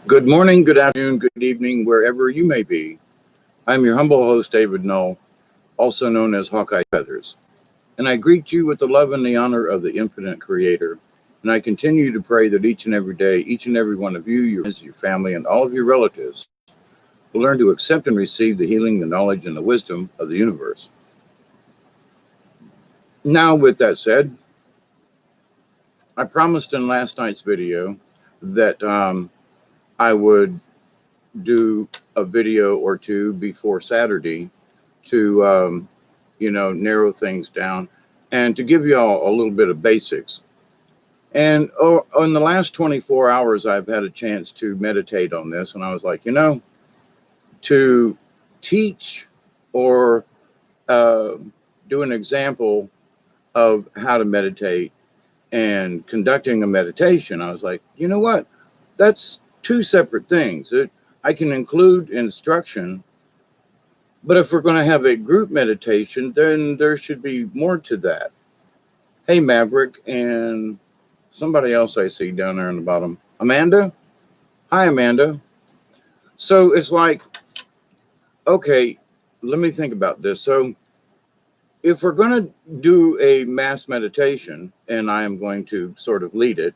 Good morning, good afternoon, good evening, wherever you may be. I'm your humble host, David Null, also known as Hawkeye Feathers, and I greet you with the love and the honor of the infinite Creator. And I continue to pray that each and every day, each and every one of you, your friends, your family, and all of your relatives will learn to accept and receive the healing, the knowledge, and the wisdom of the universe. Now, with that said, I promised in last night's video that I would do a video or two before Saturday to, narrow things down and to give you all a little bit of basics. And in the last 24 hours, I've had a chance to meditate on this. And I was like, to teach or do an example of how to meditate and conducting a meditation, I was like, you know what? That's two separate things. I can include instruction, but if we're going to have a group meditation, then there should be more to that. Hey, Maverick, and somebody else I see down there on the bottom. Amanda? Hi, Amanda. So it's like, okay, let me think about this. So if we're going to do a mass meditation, and I am going to sort of lead it,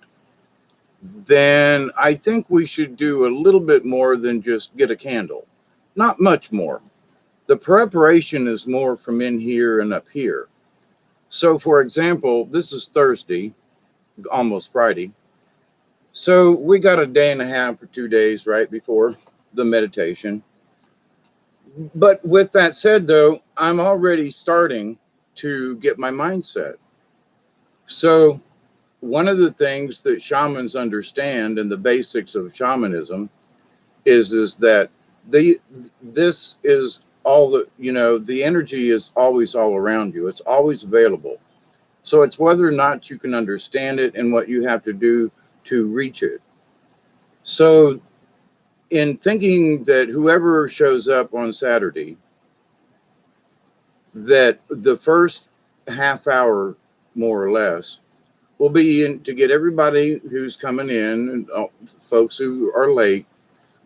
then I think we should do a little bit more than just get a candle. Not much more. The preparation is more from in here and up here. So, for example, this is Thursday, almost Friday. So we got a day and a half or 2 days right before the meditation. But with that said, though, I'm already starting to get my mindset. So one of the things that shamans understand and the basics of shamanism is that this is all the energy is always all around you. It's always available. So it's whether or not you can understand it and what you have to do to reach it. So in thinking that whoever shows up on Saturday, that the first half hour, more or less, will be to get everybody who's coming in and folks who are late,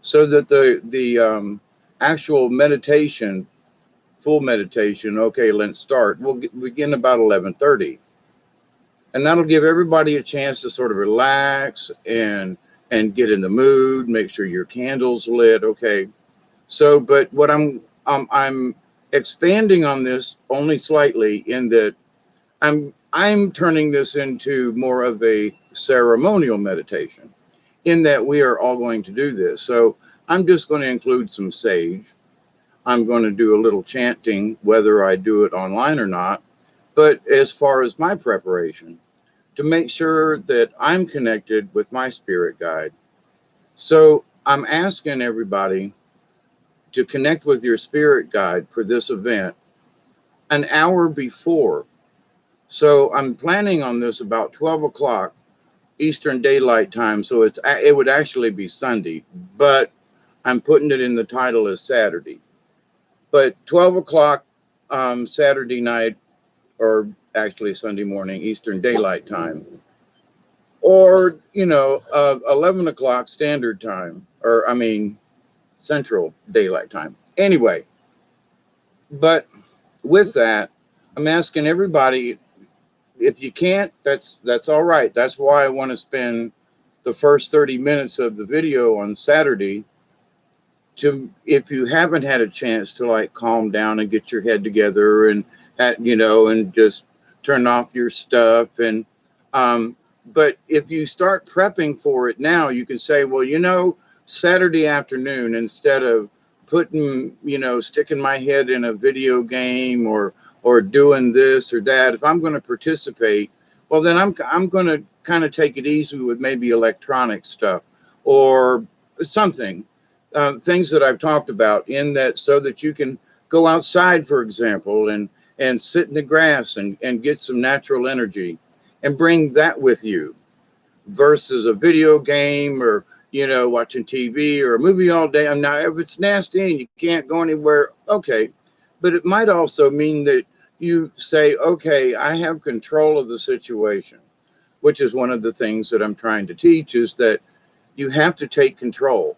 so that the actual meditation, full meditation, okay, let's start, we'll begin about 11:30. And that'll give everybody a chance to sort of relax and get in the mood, make sure your candle's lit. Okay. So, but what I'm expanding on this only slightly in that I'm turning this into more of a ceremonial meditation, in that we are all going to do this. So I'm just going to include some sage. I'm going to do a little chanting, whether I do it online or not. But as far as my preparation, to make sure that I'm connected with my spirit guide. So I'm asking everybody to connect with your spirit guide for this event an hour before. So I'm planning on this about 12 o'clock Eastern Daylight Time. So it would actually be Sunday, but I'm putting it in the title as Saturday. But 12 o'clock Saturday night, or actually Sunday morning, Eastern Daylight Time, or, 11 o'clock Standard Time, or Central Daylight Time. Anyway, but with that, I'm asking everybody, if you can't, that's all right. That's why I want to spend the first 30 minutes of the video on Saturday if you haven't had a chance to like calm down and get your head together and and just turn off your stuff. And but if you start prepping for it now, you can say, well, Saturday afternoon, instead of sticking my head in a video game or doing this or that, if I'm going to participate, well, then I'm going to kind of take it easy with maybe electronic stuff or something. Things that I've talked about in that, so that you can go outside, for example, and sit in the grass and get some natural energy and bring that with you, versus a video game or, watching TV or a movie all day. Now, if it's nasty and you can't go anywhere, okay. But it might also mean that you say, okay, I have control of the situation, which is one of the things that I'm trying to teach, is that you have to take control.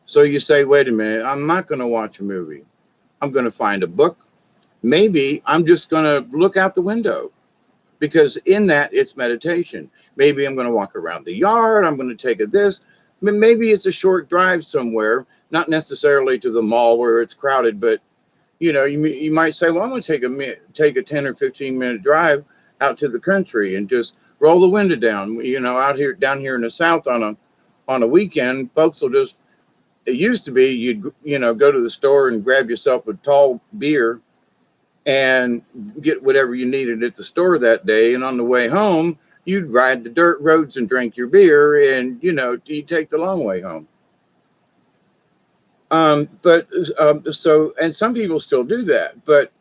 So you say, wait a minute, I'm not going to watch a movie. I'm going to find a book. Maybe I'm just going to look out the window, because in that it's meditation. Maybe I'm going to walk around the yard. I'm going to take a this. Maybe it's a short drive somewhere, not necessarily to the mall where it's crowded, but you might say, well, I'm going to take a 10 or 15-minute drive out to the country and just roll the window down. Out here, down here in the South on a weekend, folks will just, it used to be you'd, go to the store and grab yourself a tall beer and get whatever you needed at the store that day. And on the way home, you'd ride the dirt roads and drink your beer, and, you take the long way home. And some people still do that. But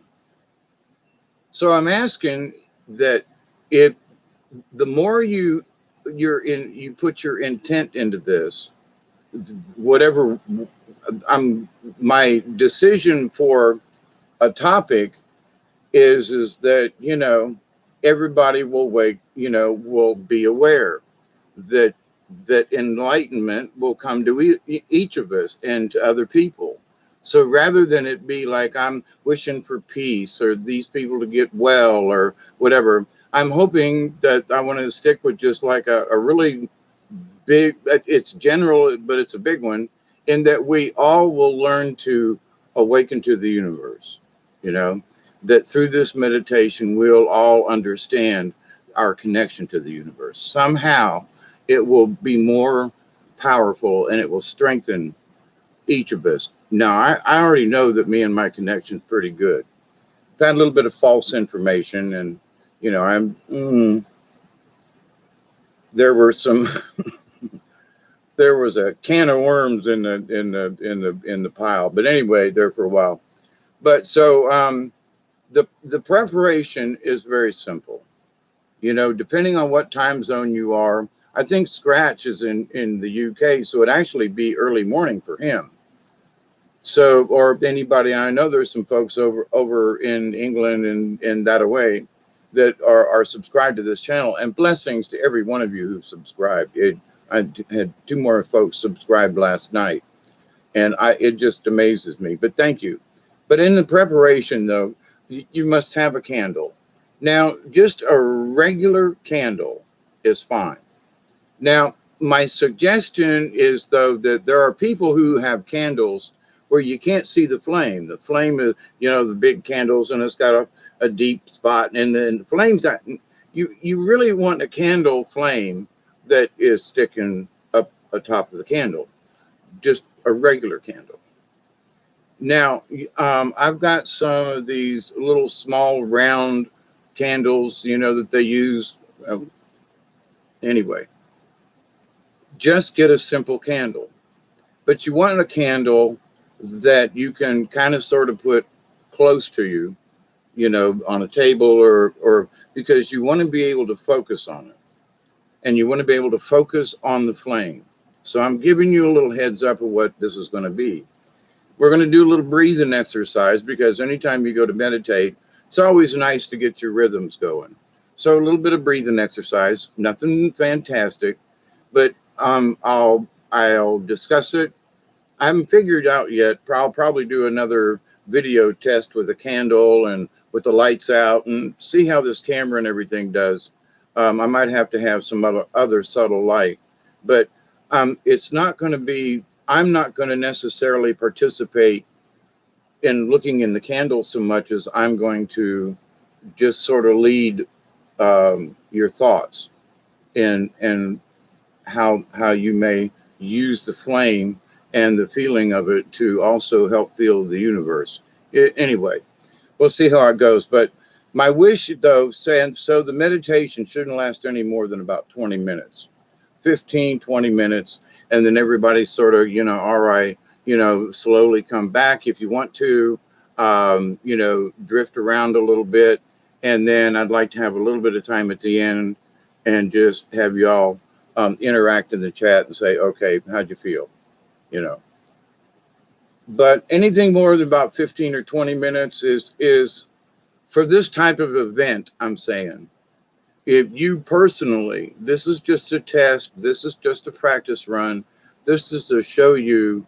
so I'm asking that if the more you put your intent into this, whatever my decision for a topic is that, everybody will will be aware that enlightenment will come to each of us and to other people. So rather than it be like I'm wishing for peace or these people to get well or whatever, I'm hoping that I want to stick with just like a really big, it's general, but it's a big one, in that we all will learn to awaken to the universe, that through this meditation, we'll all understand our connection to the universe. Somehow it will be more powerful and it will strengthen each of us. Now, I already know that me and my connection is pretty good. I've had a little bit of false information, and, there were some, there was a can of worms in the pile, but anyway, there for a while. But so, the preparation is very simple. Depending on what time zone you are, I think Scratch is in the UK, so it'd actually be early morning for him. So, or anybody, I know there's some folks over in England and that away that are subscribed to this channel, and blessings to every one of you who subscribed. I had 2 more folks subscribed last night, and it just amazes me, but thank you. But in the preparation though, you must have a candle. Now, just a regular candle is fine. Now, my suggestion is, though, that there are people who have candles where you can't see the flame. The flame is, the big candles, and it's got a deep spot, and then the flame's not. You really want a candle flame that is sticking up atop of the candle, just a regular candle. Now, I've got some of these little small round candles, that they use. Anyway, just get a simple candle. But you want a candle that you can kind of sort of put close to you, on a table or because you want to be able to focus on it. And you want to be able to focus on the flame. So I'm giving you a little heads up of what this is going to be. We're going to do a little breathing exercise, because anytime you go to meditate, it's always nice to get your rhythms going. So a little bit of breathing exercise, nothing fantastic, but I'll discuss it. I haven't figured out yet. I'll probably do another video test with a candle and with the lights out and see how this camera and everything does. I might have to have some other subtle light, but it's not going to be, I'm not going to necessarily participate in looking in the candle so much as I'm going to just sort of lead your thoughts and how you may use the flame and the feeling of it to also help feel the universe. Anyway, we'll see how it goes. But my wish, though, so the meditation shouldn't last any more than about 20 minutes, 15, 20 minutes. And then everybody sort of, all right, slowly come back if you want to, drift around a little bit. And then I'd like to have a little bit of time at the end and just have you all interact in the chat and say, okay, how'd you feel? But anything more than about 15 or 20 minutes is for this type of event, I'm saying, If you personally, this is just a test, this is just a practice run, this is to show you,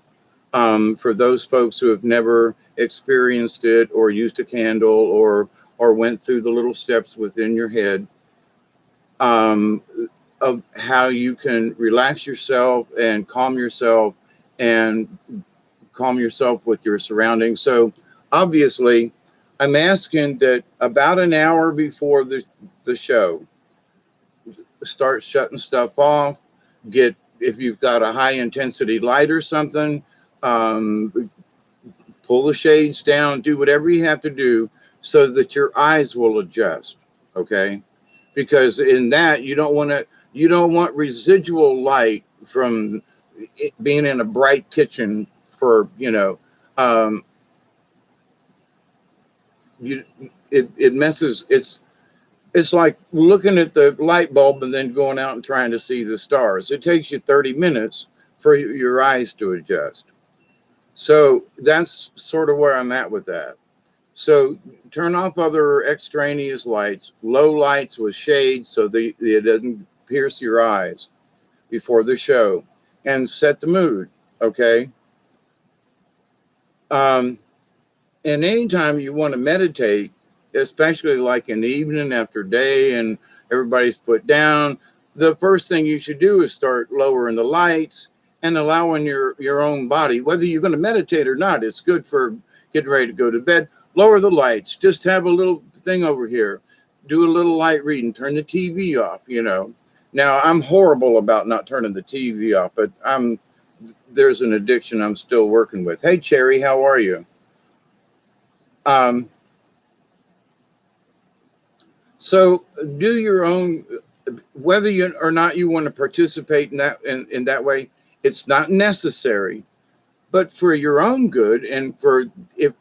for those folks who have never experienced it or used a candle or went through the little steps within your head, um, of how you can relax yourself and and calm yourself with your surroundings. So obviously, I'm asking that about an hour before the show, start shutting stuff off. Get, if you've got a high intensity light or something, um, pull the shades down, do whatever you have to do so that your eyes will adjust. Okay, because in that you don't want residual light from being in a bright kitchen for, um, you it messes. It's like looking at the light bulb and then going out and trying to see the stars. It takes you 30 minutes for your eyes to adjust. So that's sort of where I'm at with that. So turn off other extraneous lights, low lights with shades so that it doesn't pierce your eyes before the show, and set the mood. Okay. Um, and anytime you want to meditate, especially like in the evening after day and everybody's put down, the first thing you should do is start lowering the lights and allowing your own body, whether you're going to meditate or not, it's good for getting ready to go to bed. Lower the lights, just have a little thing over here, do a little light reading, turn the TV off. Now I'm horrible about not turning the TV off, but there's an addiction I'm still working with. Hey Cherry, how are you? um So do your own, whether you or not you want to participate in that in that way. It's not necessary, but for your own good, and for, if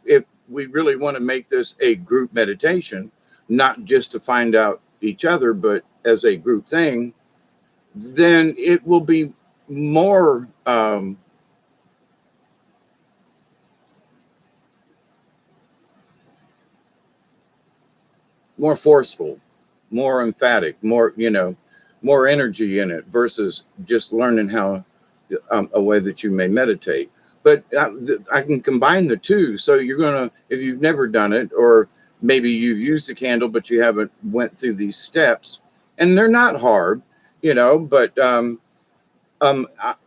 we really want to make this a group meditation, not just to find out each other, but as a group thing, then it will be more more forceful, more emphatic, more energy in it versus just learning how, a way that you may meditate. But I can combine the two. So you're gonna, if you've never done it, or maybe you've used a candle but you haven't went through these steps, and they're not hard, but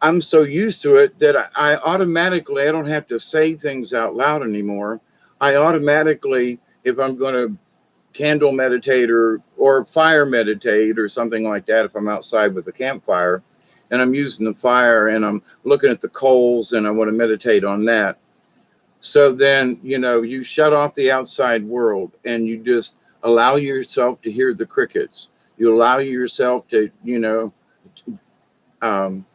I'm so used to it that I automatically, I don't have to say things out loud anymore. I automatically, if I'm going to candle meditate or fire meditate or something like that, if I'm outside with a campfire and I'm using the fire and I'm looking at the coals and I want to meditate on that. So then, you shut off the outside world and you just allow yourself to hear the crickets. You allow yourself to, um,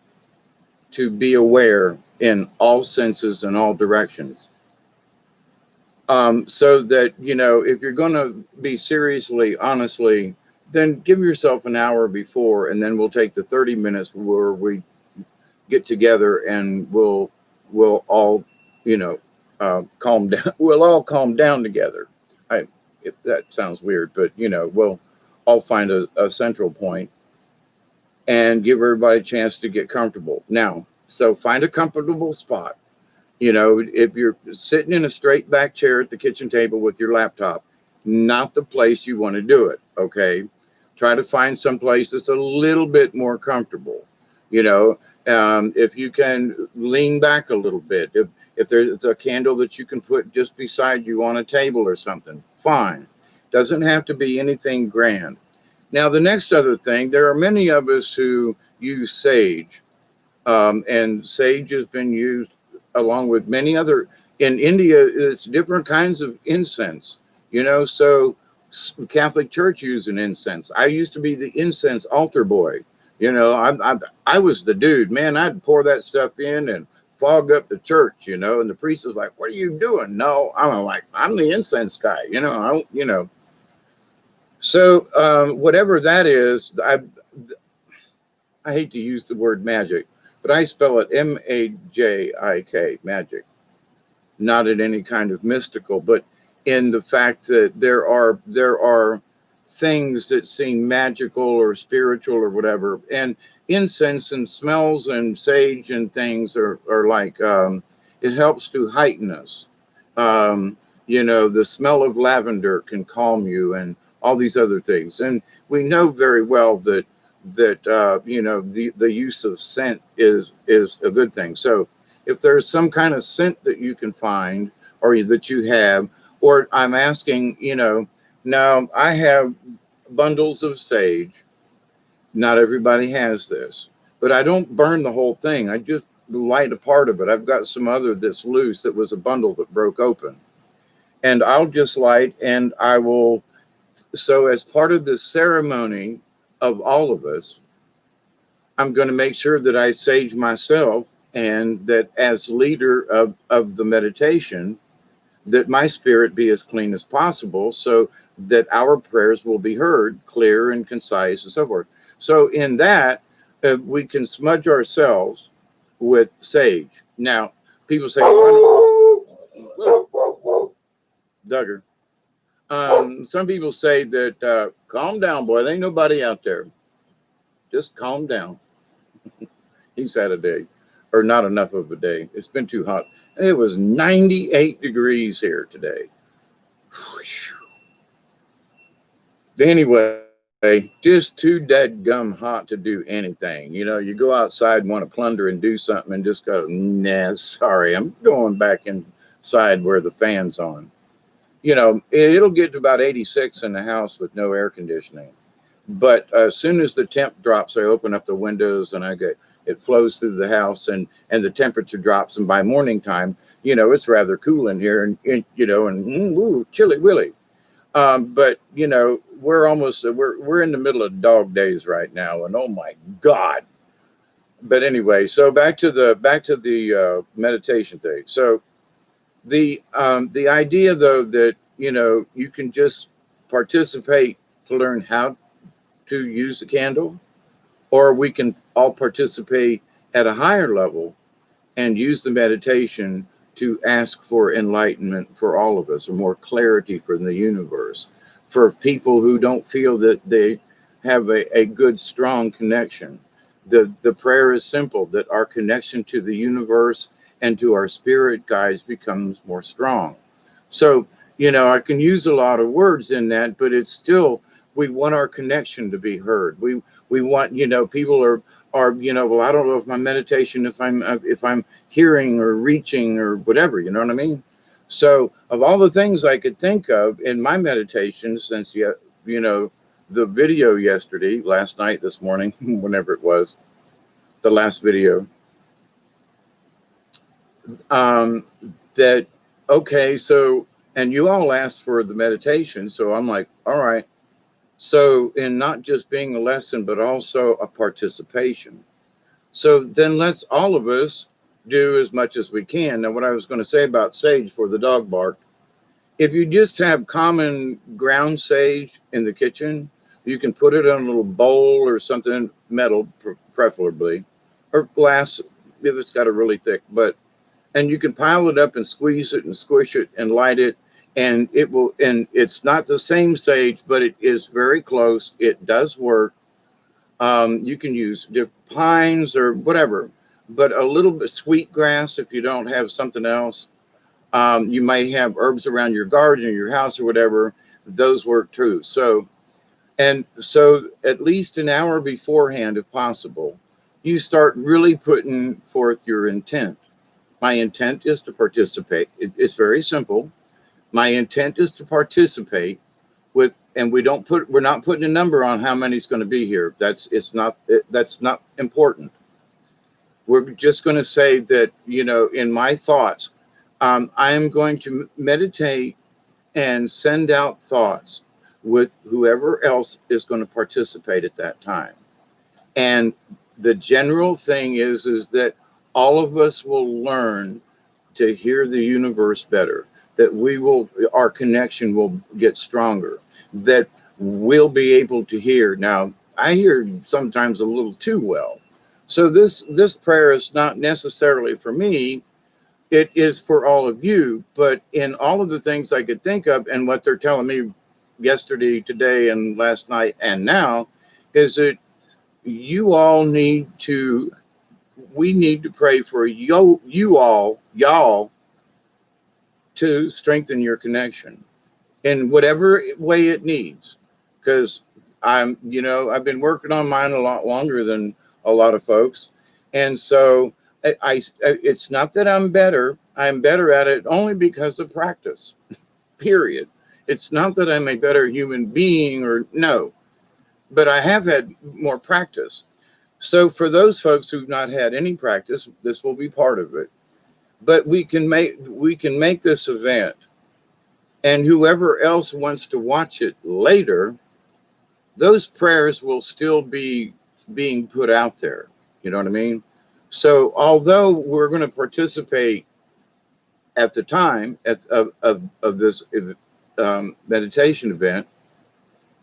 to be aware in all senses and all directions. So that, if you're going to be seriously, honestly, then give yourself an hour before, and then we'll take the 30 minutes where we get together and we'll all, calm down. We'll all calm down together. If that sounds weird, but we'll all find a central point and give everybody a chance to get comfortable. Now, so find a comfortable spot. If you're sitting in a straight back chair at the kitchen table with your laptop, not the place you want to do it. Okay. Try to find some place that's a little bit more comfortable. If you can lean back a little bit, if there's a candle that you can put just beside you on a table or something, fine. Doesn't have to be anything grand. Now, the next other thing, there are many of us who use sage, and sage has been used along with many other. In India, it's different kinds of incense. So Catholic Church using incense. I used to be the incense altar boy. I was the dude, man. I'd pour that stuff in and fog up the church. And the priest was like, "What are you doing?" No, I'm the incense guy. So whatever that is, I hate to use the word magic, but I spell it Majik, magic, not in any kind of mystical, but in the fact that there are things that seem magical or spiritual or whatever. And incense and smells and sage and things are like, it helps to heighten us. Um, the smell of lavender can calm you, and all these other things. And we know very well that the use of scent is a good thing. So if there's some kind of scent that you can find or that you have, or I'm asking, now I have bundles of sage. Not everybody has this, but I don't burn the whole thing. I just light a part of it. I've got some other that's loose that was a bundle that broke open, and I'll just light, and I will. So as part of the ceremony of all of us, I'm going to make sure that I sage myself, and that as leader of the meditation, that my spirit be as clean as possible, so that our prayers will be heard clear and concise and so forth. So in that, we can smudge ourselves with sage. Now, people say, Duggar. Some people say that, calm down, boy. There ain't nobody out there. Just calm down. He's had a day, or not enough of a day. It's been too hot. It was 98 degrees here today. Anyway, just too dead gum hot to do anything. You go outside and want to plunder and do something and just go, nah, sorry, I'm going back inside where the fan's on. It'll get to about 86 in the house with no air conditioning. But as soon as the temp drops, I open up the windows and it flows through the house, and the temperature drops. And by morning time, it's rather cool in here, and ooh, chilly willy. But we're in the middle of dog days right now, and oh my God. But anyway, so back to the meditation thing. So the idea, though, that you can just participate to learn how to use the candle, or we can all participate at a higher level and use the meditation to ask for enlightenment for all of us, or more clarity for the universe, for people who don't feel that they have a good, strong connection. The prayer is simple, that our connection to the universe and to our spirit guides becomes more strong. So, I can use a lot of words in that, but it's still, we want our connection to be heard. We want, people are, well, I don't know if my meditation, if I'm hearing or reaching or whatever, you know what I mean? So of all the things I could think of in my meditation, since, the video yesterday, last night, this morning, whenever it was, the last video, that, okay, so, and you all asked for the meditation. So I'm like, all right. So in not just being a lesson, but also a participation. So then let's all of us do as much as we can. Now, what I was going to say about sage for the dog bark, if you just have common ground sage in the kitchen, you can put it in a little bowl or something, metal preferably, or glass if it's got a really thick, and you can pile it up and squeeze it and squish it and light it, and it will, and it's not the same sage, but it is very close. It does work. You can use pines or whatever, but a little bit sweet grass if you don't have something else. You may have herbs around your garden or your house or whatever. Those work too. So at least an hour beforehand, if possible, you start really putting forth your intent. My intent is to participate. It's very simple. My intent is to participate with, and we're not putting a number on how many's going to be here. That's not important. We're just going to say that, in my thoughts, I am going to meditate and send out thoughts with whoever else is going to participate at that time. And the general thing is that all of us will learn to hear the universe better, that our connection will get stronger, that we'll be able to hear. Now, I hear sometimes a little too well. So this prayer is not necessarily for me. It is for all of you, but in all of the things I could think of and what they're telling me yesterday, today, and last night, and now, is that you all need to, we need to pray for y'all to strengthen your connection in whatever way it needs. Because I've been working on mine a lot longer than a lot of folks. And so it's not that I'm better. I'm better at it only because of practice, period. It's not that I'm a better human being or no, but I have had more practice. So for those folks who've not had any practice, this will be part of it. But we can make this event, and whoever else wants to watch it later, those prayers will still be being put out there. You know what I mean? So although we're going to participate at the time of this meditation event,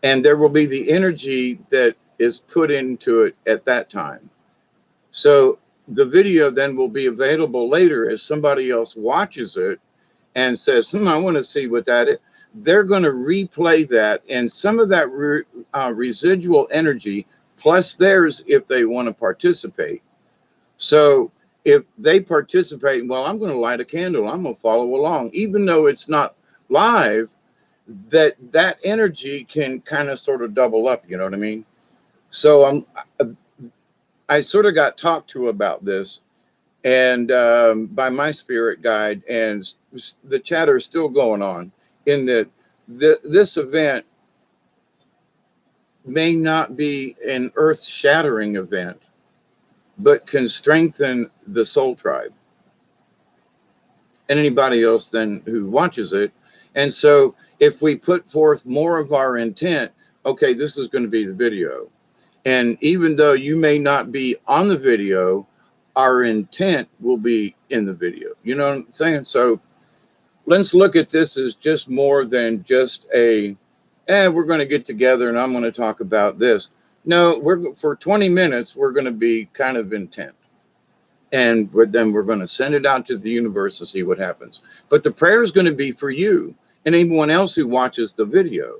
and there will be the energy that is put into it at that time. So the video then will be available later as somebody else watches it and says, I want to see what that is. They're going to replay that, and some of that residual energy plus theirs if they want to participate. So if they participate, well, I'm going to light a candle. I'm going to follow along, even though it's not live. That energy can kind of sort of double up. You know what I mean? So I sort of got talked to about this, and by my spirit guide, and the chatter is still going on. In that this event may not be an earth-shattering event, but can strengthen the soul tribe and anybody else then who watches it. And so if we put forth more of our intent, okay, this is going to be the video. And even though you may not be on the video, our intent will be in the video. You know what I'm saying? So let's look at this as just more than just we're going to get together and I'm going to talk about this. No, for 20 minutes, we're going to be kind of intent. And then we're going to send it out to the universe to see what happens. But the prayer is going to be for you and anyone else who watches the video.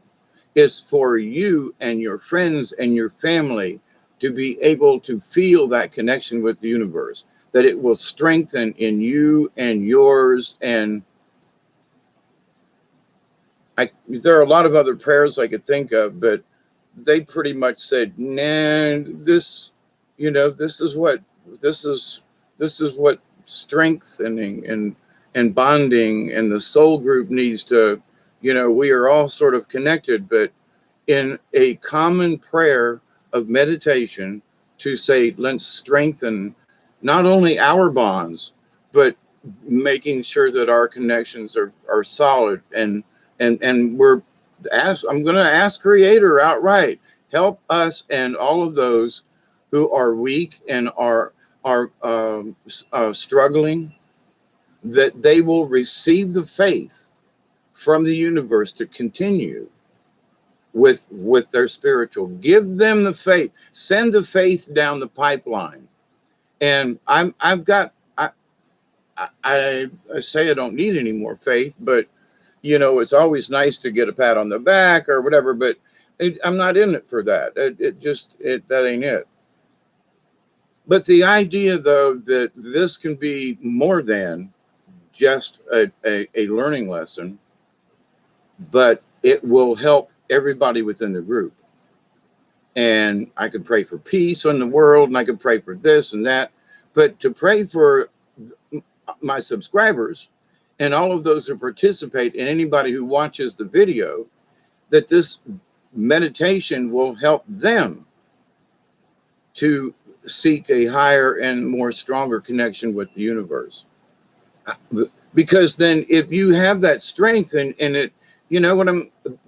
It's for you and your friends and your family to be able to feel that connection with the universe, that it will strengthen in you and yours. And there are a lot of other prayers I could think of, but they pretty much said, nah, this is what strengthening and bonding and the soul group needs to, we are all sort of connected, but in a common prayer of meditation to say, let's strengthen not only our bonds, but making sure that our connections are solid. And I'm going to ask Creator outright, help us and all of those who are weak and are struggling, that they will receive the faith from the universe to continue with their spiritual. Give them the faith. Send the faith down the pipeline. And I say I don't need any more faith, but it's always nice to get a pat on the back or whatever, but I'm not in it for that. That ain't it. But the idea, though, that this can be more than just a learning lesson, but it will help everybody within the group. And I could pray for peace in the world, and I could pray for this and that, but to pray for my subscribers and all of those who participate and anybody who watches the video, that this meditation will help them to seek a higher and more stronger connection with the universe. Because then if you have that strength and it,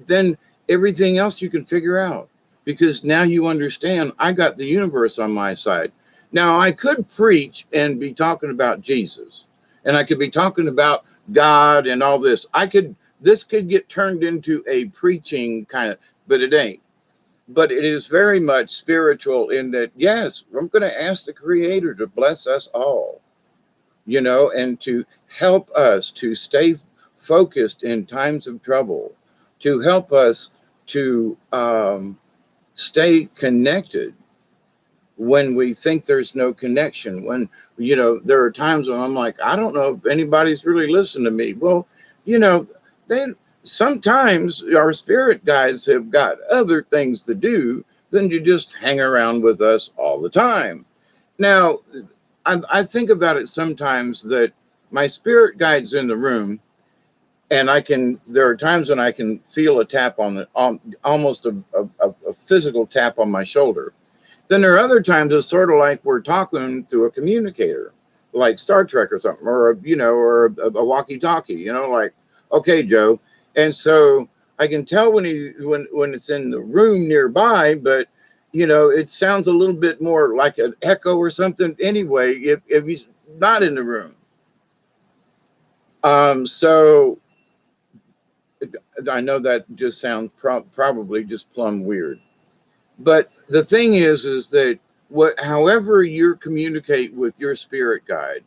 then everything else you can figure out, because now you understand I got the universe on my side. Now I could preach and be talking about Jesus, and I could be talking about God and all this. This could get turned into a preaching kind of, but it ain't. But it is very much spiritual in that, yes, I'm going to ask the Creator to bless us all, and to help us to stay focused in times of trouble, to help us to stay connected when we think there's no connection. When, there are times when I'm like, I don't know if anybody's really listening to me. Well, they sometimes our spirit guides have got other things to do than to just hang around with us all the time. Now, I think about it sometimes that my spirit guide's in the room, and there are times when I can feel a tap on almost a physical tap on my shoulder. Then there are other times it's sort of like we're talking through a communicator, like Star Trek or something, or a walkie-talkie. Like, okay, Joe. And so I can tell when it's in the room nearby, but it sounds a little bit more like an echo or something. Anyway, if he's not in the room, so I know that just sounds probably just plumb weird. But the thing is that however you communicate with your spirit guide,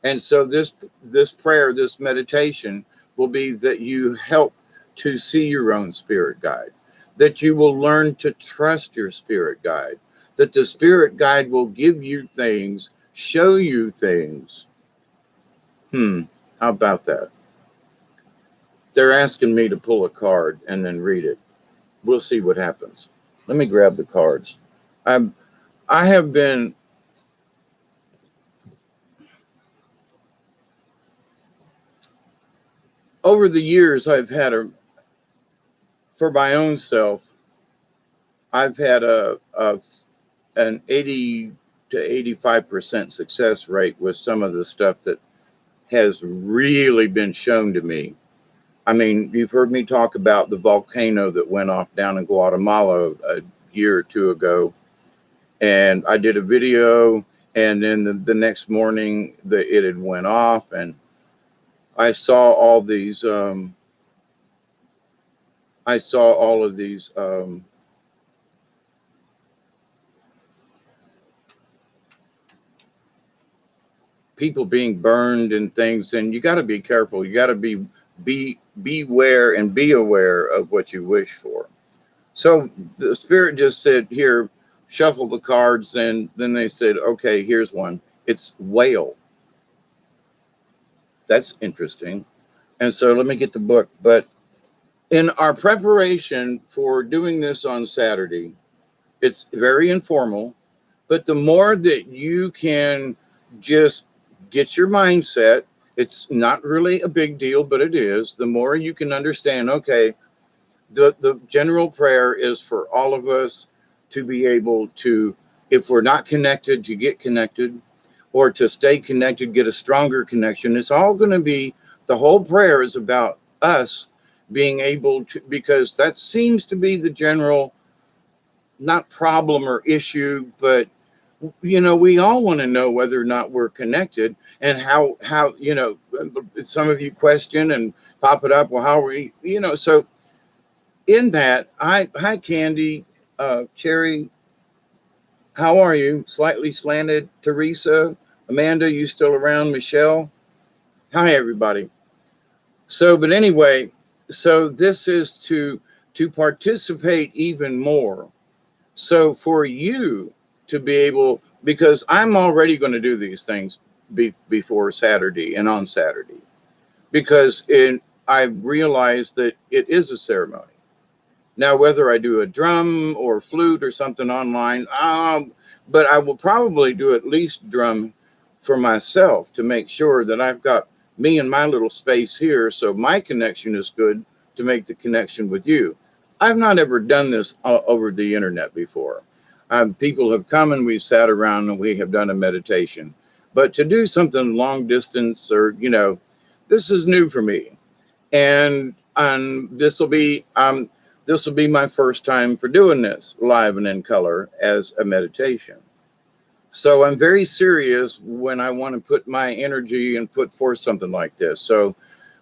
and so this prayer, this meditation will be that you help to see your own spirit guide, that you will learn to trust your spirit guide, that the spirit guide will give you things, show you things. How about that? They're asking me to pull a card and then read it. We'll see what happens. Let me grab the cards. I have been over the years. I've had for my own self. I've had an 80 to 85% success rate with some of the stuff that has really been shown to me. I mean, you've heard me talk about the volcano that went off down in Guatemala a year or two ago. And I did a video, and then the next morning it had went off, and I saw all these people being burned and things. And you got to be careful. You got to beware and be aware of what you wish for. So the spirit just said, here, shuffle the cards. And then they said, okay, here's one. It's whale. That's interesting. And so let me get the book. But in our preparation for doing this on Saturday, it's very informal. But the more that you can just get your mindset, it's not really a big deal, but it is. The more you can understand, okay, the general prayer is for all of us to be able to, if we're not connected, to get connected, or to stay connected, get a stronger connection. It's all going to be, the whole prayer is about us being able to, because that seems to be the general, not problem or issue, but we all want to know whether or not we're connected, and how some of you question and pop it up. Well, how are we, so in that, hi Candy, Cherry, how are you? Slightly slanted, Teresa, Amanda, you still around? Michelle, hi everybody. So, but anyway, so this is to participate even more. So for you to be able, because I'm already going to do these things before Saturday and on Saturday, because I realized that it is a ceremony. Now, whether I do a drum or flute or something online, but I will probably do at least drum for myself to make sure that I've got me and my little space here, so my connection is good to make the connection with you. I've not ever done this over the internet before. People have come and we've sat around and we have done a meditation. But to do something long distance, or, this is new for me. And this will be my first time for doing this live and in color as a meditation. So I'm very serious when I want to put my energy and put forth something like this. So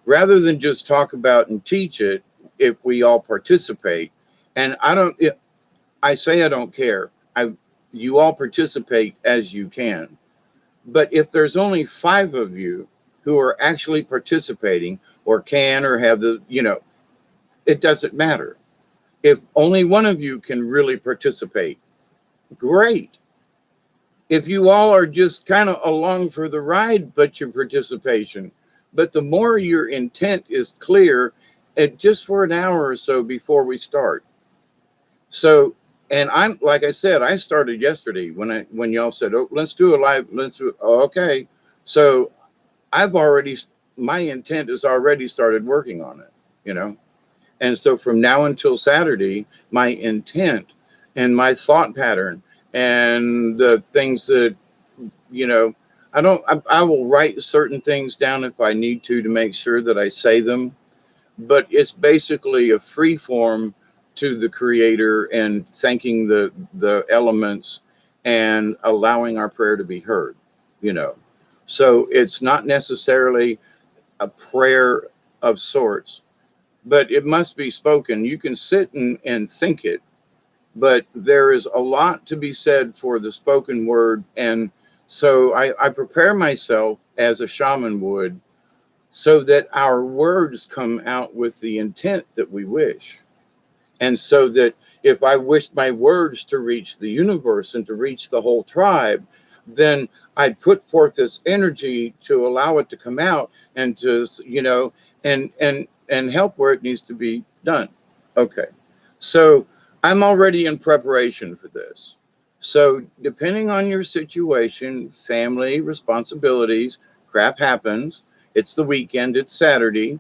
rather than just talk about and teach it, if we all participate, and I say I don't care. You all participate as you can. But if there's only 5 of you who are actually participating or can or have it doesn't matter. If only one of you can really participate, great. If you all are just kind of along for the ride, but your participation, but the more your intent is clear, just for an hour or so before we start. So, and I'm like I said, I started yesterday when y'all said, "Oh, let's do a live." Let's do. Oh, okay. So I've already my intent has already started working on it. You know, and so from now until Saturday, my intent and my thought pattern and the things that, you know, I will write certain things down if I need to make sure that I say them, but it's basically a free form to the creator and thanking the elements and allowing our prayer to be heard, you know. So it's not necessarily a prayer of sorts, but it must be spoken. You can sit and think it, but there is a lot to be said for the spoken word. And so I prepare myself as a shaman would, so that our words come out with the intent that we wish. And so that if I wish my words to reach the universe and to reach the whole tribe, then I'd put forth this energy to allow it to come out and to, you know, and help where it needs to be done. Okay. So I'm already in preparation for this. So depending on your situation, family, responsibilities, crap happens. It's the weekend, it's Saturday.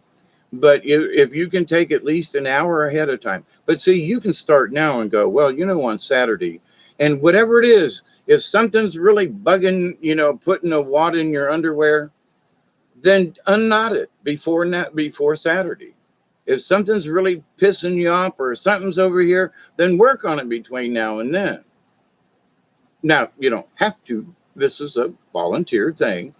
But if you can take at least an hour ahead of time, but see, you can start now and go, well, you know, on Saturday, and whatever it is, if something's really bugging, you know, putting a wad in your underwear, then unknot it before Saturday. If something's really pissing you off or something's over here, then work on it between now and then. Now, you don't have to. This is a volunteer thing.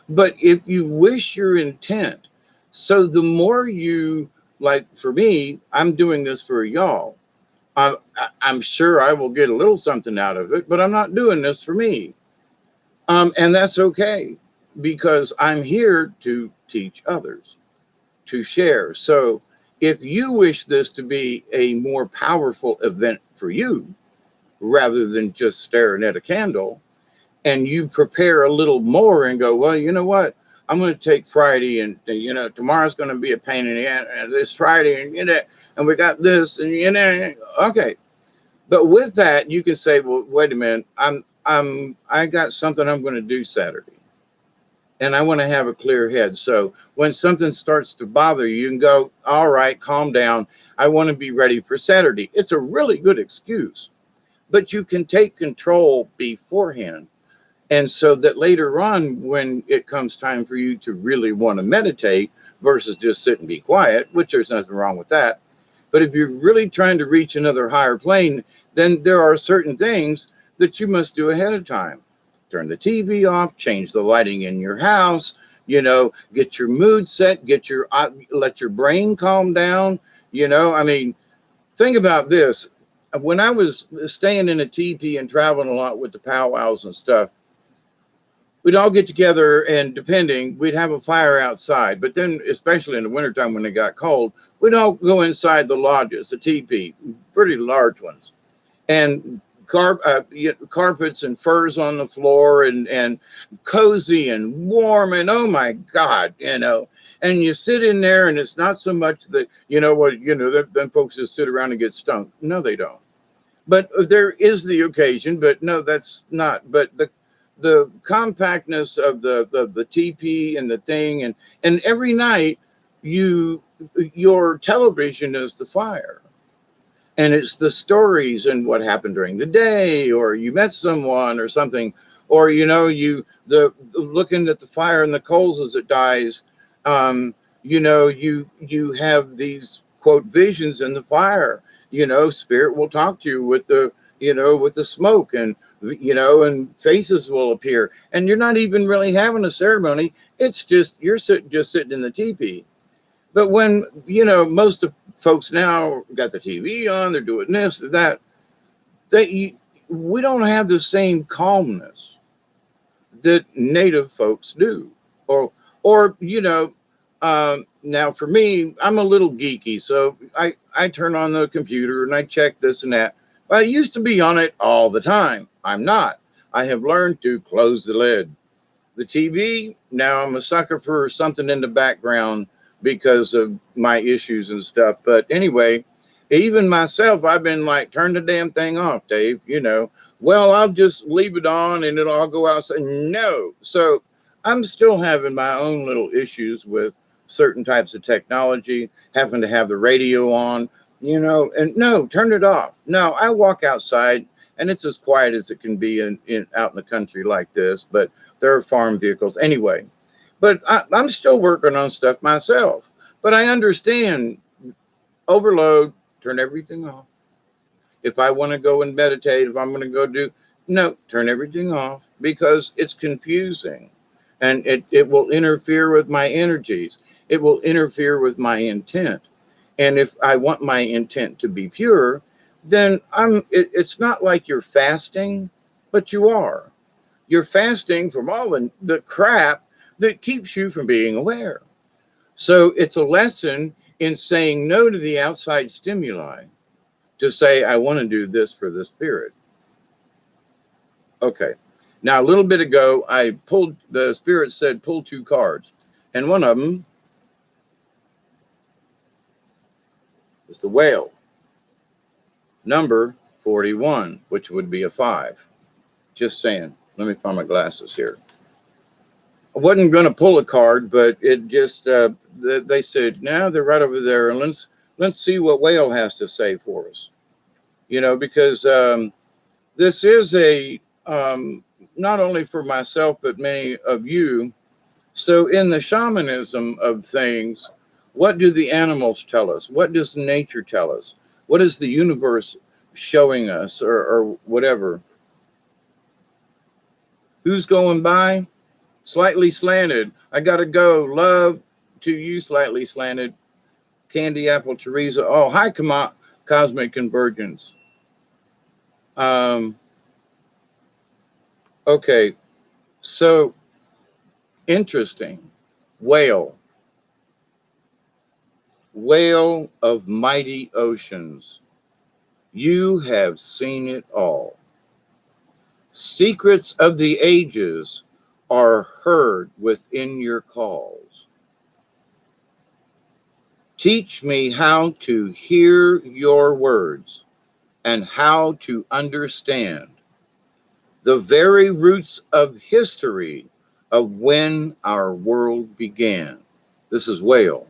But if you wish your intent, so the more you, like for me, I'm doing this for y'all. I'm sure I will get a little something out of it, but I'm not doing this for me. And that's okay, because I'm here to teach others, to share. So if you wish this to be a more powerful event for you, rather than just staring at a candle, and you prepare a little more and go, well, you know what? I'm going to take Friday, and you know, tomorrow's going to be a pain in the ass, and this Friday, and you know, and we got this, and you know, okay. But with that, you can say, well, wait a minute, I got something I'm going to do Saturday, and I want to have a clear head. So when something starts to bother you, you can go, all right, calm down. I want to be ready for Saturday. It's a really good excuse, but you can take control beforehand. And so that later on, when it comes time for you to really want to meditate versus just sit and be quiet, which there's nothing wrong with that. But if you're really trying to reach another higher plane, then there are certain things that you must do ahead of time. Turn the TV off, change the lighting in your house, you know, get your mood set, let your brain calm down. You know, I mean, think about this. When I was staying in a teepee and traveling a lot with the powwows and stuff, we'd all get together, and depending, we'd have a fire outside. But then, especially in the wintertime when it got cold, we'd all go inside the lodges, the teepee, pretty large ones, and carpets and furs on the floor, and cozy and warm, and oh my God, you know. And you sit in there, and it's not so much that, you know what, you know, then folks just sit around and get stunk. No, they don't. But there is the occasion, but no, that's not. But the compactness of the TP and the thing, and every night your television is the fire, and it's the stories and what happened during the day, or you met someone or something, or you know, the looking at the fire and the coals as it dies. You know, you have these quote visions in the fire. You know, spirit will talk to you with the, you know, with the smoke, and you know, and faces will appear, and you're not even really having a ceremony. It's just you're just sitting in the teepee. But when, you know, most of folks now got the TV on, they're doing this, that, we don't have the same calmness that native folks do, or you know, Now, for me, I'm a little geeky, so I turn on the computer and I check this and that. But I used to be on it all the time. I'm not. I have learned to close the lid. The TV, now I'm a sucker for something in the background because of my issues and stuff. But anyway, even myself, I've been like, turn the damn thing off, Dave. Well, I'll just leave it on and it'll all go outside. No. So I'm still having my own little issues with certain types of technology, having to have the radio on, and no, turn it off. No, I walk outside and it's as quiet as it can be out in the country like this, but there are farm vehicles anyway. But I'm still working on stuff myself. But I understand overload, turn everything off. If I want to go and meditate, if I'm going to go no, turn everything off because it's confusing and it will interfere with my energies. It will interfere with my intent. And if I want my intent to be pure, then it's not like you're fasting, but you are. You're fasting from all the crap that keeps you from being aware. So it's a lesson in saying no to the outside stimuli to say, I want to do this for the spirit. Okay. Now, a little bit ago, the spirit said, pull 2 cards. And one of them is the whale, number 41, which would be a 5. Just saying. Let me find my glasses here. I wasn't going to pull a card, but it just, they said, now they're right over there. And let's see what whale has to say for us. Because this is not only for myself, but many of you. So in the shamanism of things, what do the animals tell us? What does nature tell us? What is the universe showing us or whatever? Who's going by? Slightly slanted. I got to go. Love to you, slightly slanted. Candy Apple Teresa. Oh, hi, Cosmic Convergence. Okay, so interesting. Whale of mighty oceans. You have seen it all. Secrets of the ages are heard within your calls. Teach me how to hear your words and how to understand the very roots of history of when our world began. This is whale.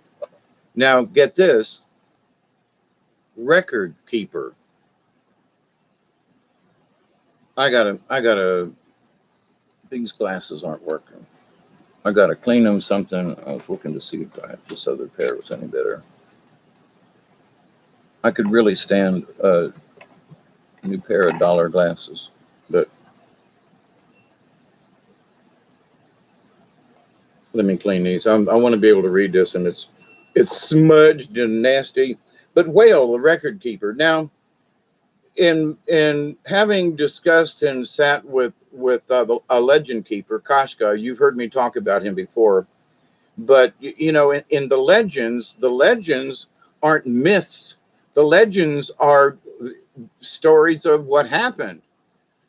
Now get this, record keeper. These glasses aren't working. I gotta clean them something. I was looking to see if this other pair was any better. I could really stand a new pair of dollar glasses, but let me clean these. I want to be able to read this, and it's smudged and nasty. But whale, the record keeper. Now, in having discussed and sat with a legend keeper, Kashka, you've heard me talk about him before. But in the legends aren't myths. The legends are stories of what happened.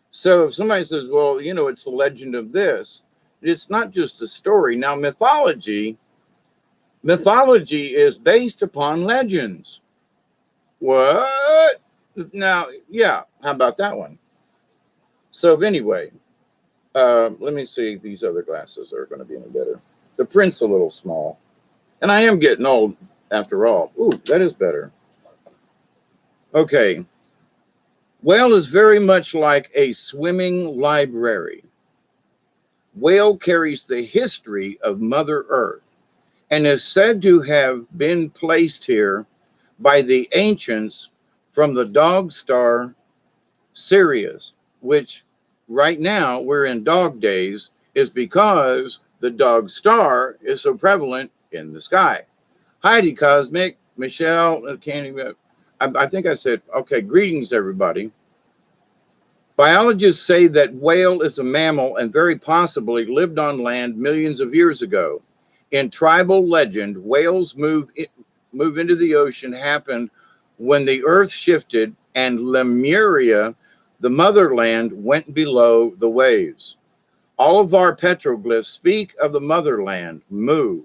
So if somebody says, well, it's the legend of this, it's not just a story. Now, mythology is based upon legends. What? Now, yeah, how about that one? So anyway, let me see if these other glasses are going to be any better. The print's a little small. And I am getting old after all. Ooh, that is better. Okay. Whale is very much like a swimming library. Whale carries the history of Mother Earth and is said to have been placed here by the ancients from the dog star Sirius, which right now we're in dog days, is because the dog star is so prevalent in the sky. Heidi Cosmic, Michelle, I think I said, okay, greetings, everybody. Biologists say that whale is a mammal and very possibly lived on land millions of years ago. In tribal legend, whales move into the ocean happened when the earth shifted and Lemuria, the motherland, went below the waves. All of our petroglyphs speak of the motherland, Mu,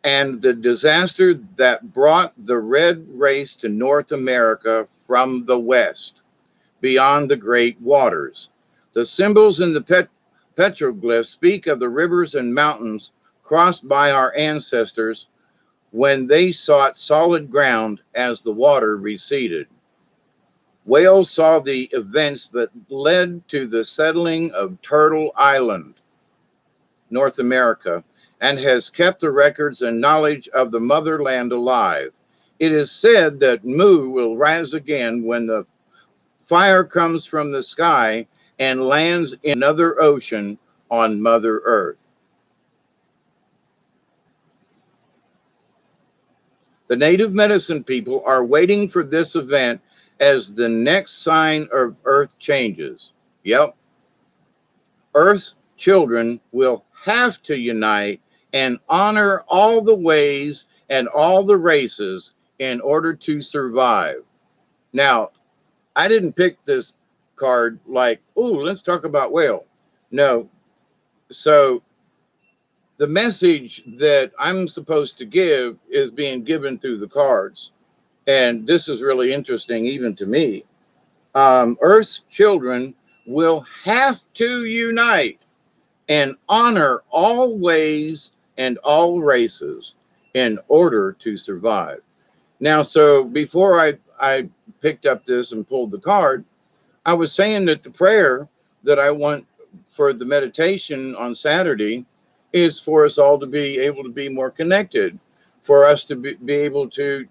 and the disaster that brought the red race to North America from the west, beyond the great waters. The symbols in the petroglyphs speak of the rivers and mountains crossed by our ancestors when they sought solid ground as the water receded. Whales saw the events that led to the settling of Turtle Island, North America, and has kept the records and knowledge of the motherland alive. It is said that Mu will rise again when the fire comes from the sky and lands in another ocean on Mother Earth. The native medicine people are waiting for this event as the next sign of Earth changes. Yep. Earth children will have to unite and honor all the ways and all the races in order to survive. Now, I didn't pick this card like, oh, let's talk about whale. No. So the message that I'm supposed to give is being given through the cards. And this is really interesting, even to me. Earth's children will have to unite and honor all ways and all races in order to survive. Now, so before I picked up this and pulled the card, I was saying that the prayer that I want for the meditation on Saturday is for us all to be able to be more connected, for us to be able to,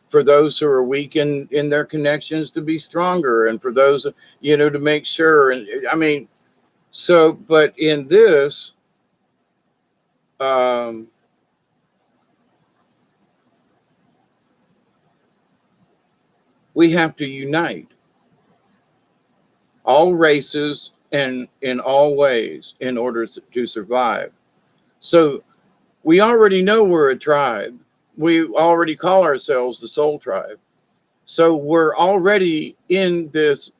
for those who are weak in their connections to be stronger, and for those, to make sure. And I mean, so, but in this, we have to unite all races and in all ways in order to survive. So we already know we're a tribe. We already call ourselves the soul tribe. So we're already in this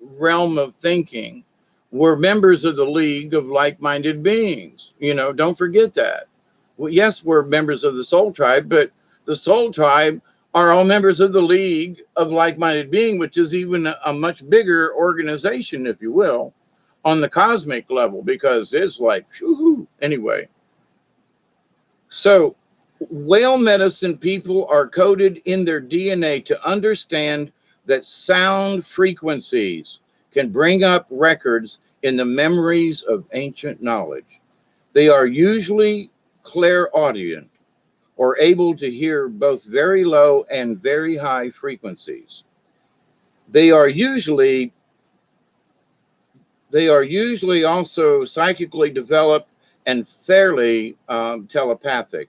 realm of thinking. We're members of the League of Like-Minded Beings. Don't forget that. Well, yes, we're members of the soul tribe, but the soul tribe are all members of the League of Like-Minded Being, which is even a much bigger organization, if you will, on the cosmic level, because it's like, whoo, anyway. So whale medicine people are coded in their DNA to understand that sound frequencies can bring up records in the memories of ancient knowledge. They are usually clairaudient, or able to hear both very low and very high frequencies. They are usually also psychically developed and fairly telepathic.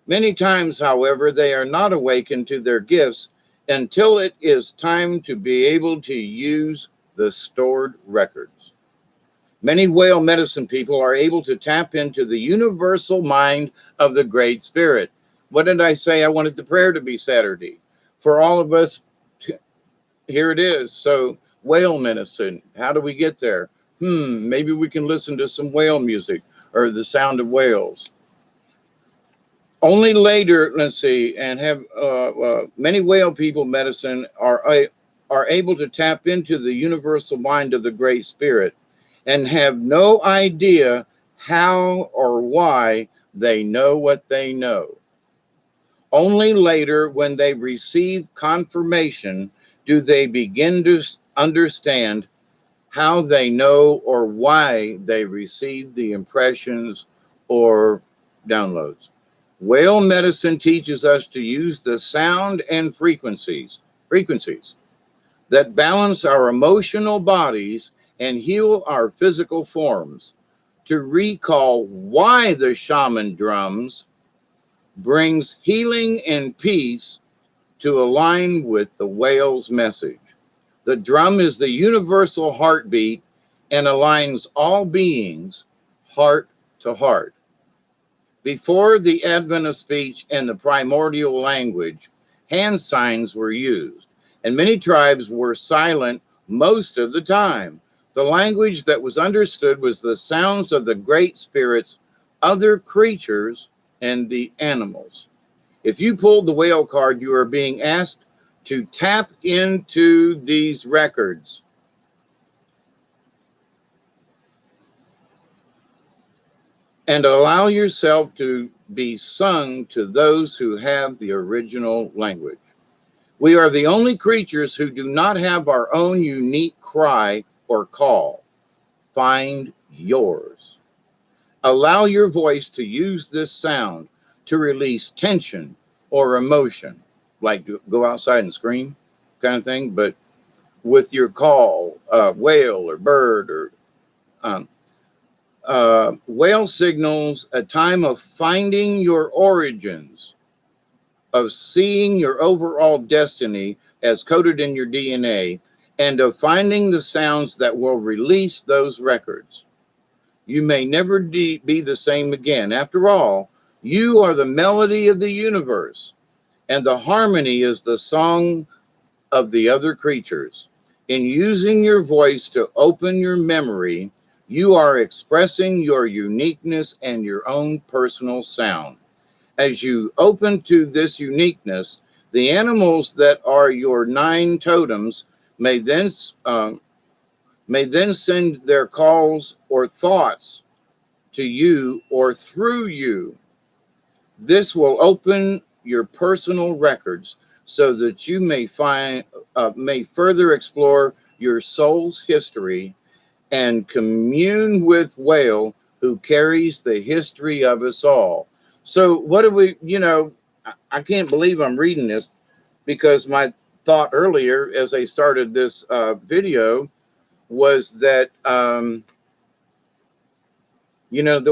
Many times, however, they are not awakened to their gifts until it is time to be able to use the stored records. Many whale medicine people are able to tap into the universal mind of the Great Spirit. What did I say? I wanted the prayer to be Saturday. For all of us, here it is. So, whale medicine, how do we get there? Maybe we can listen to some whale music or the sound of whales. Only later, let's see, and have many whale people medicine are able to tap into the universal mind of the Great Spirit and have no idea how or why they know what they know. Only later, when they receive confirmation, do they begin to understand how they know or why they received the impressions or downloads. Whale medicine teaches us to use the sound and frequencies that balance our emotional bodies and heal our physical forms, to recall why the shaman drums brings healing and peace to align with the whale's message. The drum is the universal heartbeat and aligns all beings heart to heart. Before the advent of speech and the primordial language, hand signs were used, and many tribes were silent most of the time. The language that was understood was the sounds of the great spirits, other creatures, and the animals. If you pulled the whale card, you are being asked to tap into these records and allow yourself to be sung to those who have the original language. We are the only creatures who do not have our own unique cry or call. Find yours. Allow your voice to use this sound to release tension or emotion, like go outside and scream kind of thing, but with your call, whale or bird or um, whale signals a time of finding your origins, of seeing your overall destiny as coded in your DNA, and of finding the sounds that will release those records. You may never be the same again. After all, you are the melody of the universe, and the harmony is the song of the other creatures. In using your voice to open your memory, you are expressing your uniqueness and your own personal sound. As you open to this uniqueness, the animals that are your 9 totems may then send their calls or thoughts to you or through you. This will open your personal records so that you may further explore your soul's history and commune with Whale, who carries the history of us all. So what do we, I can't believe I'm reading this, because my thought earlier as I started this video was that, that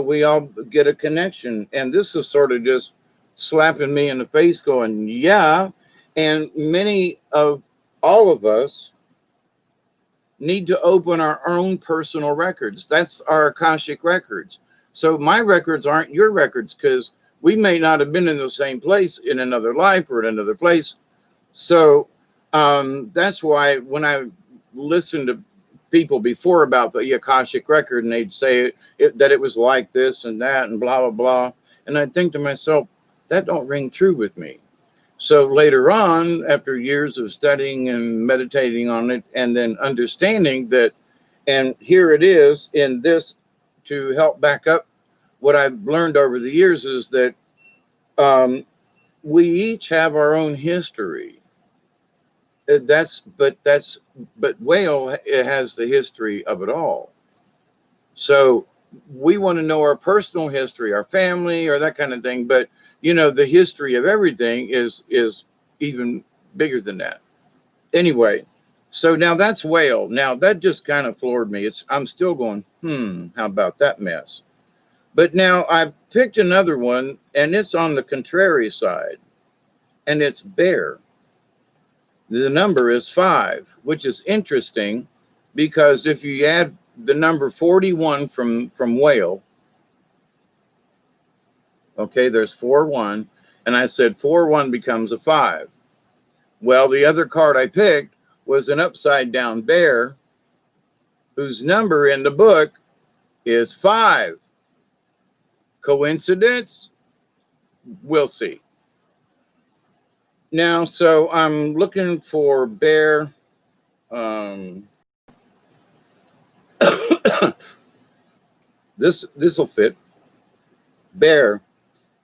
we all get a connection. And this is sort of just slapping me in the face going, yeah. And many of all of us need to open our own personal records. That's our Akashic records. So my records aren't your records, because we may not have been in the same place in another life or in another place. So that's why when I listened to people before about the Akashic record, and they'd say that it was like this and that and blah, blah, blah. And I'd think to myself, that don't ring true with me. So later on, after years of studying and meditating on it, and then understanding that, and here it is in this, to help back up what I've learned over the years, is that we each have our own history. But Whale, it has the history of it all. So we want to know our personal history, our family, or that kind of thing. But the history of everything is even bigger than that. Anyway, so now that's Whale. Now that just kind of floored me. I'm still going, how about that mess? But now I picked another one, and it's on the contrary side, and it's Bear. The number is 5, which is interesting, because if you add the number 41 from Whale, okay, there's 4-1, and I said 4-1 becomes a 5. Well, the other card I picked was an upside down bear, whose number in the book is 5. Coincidence? We'll see. Now, so I'm looking for Bear. This will fit. Bear,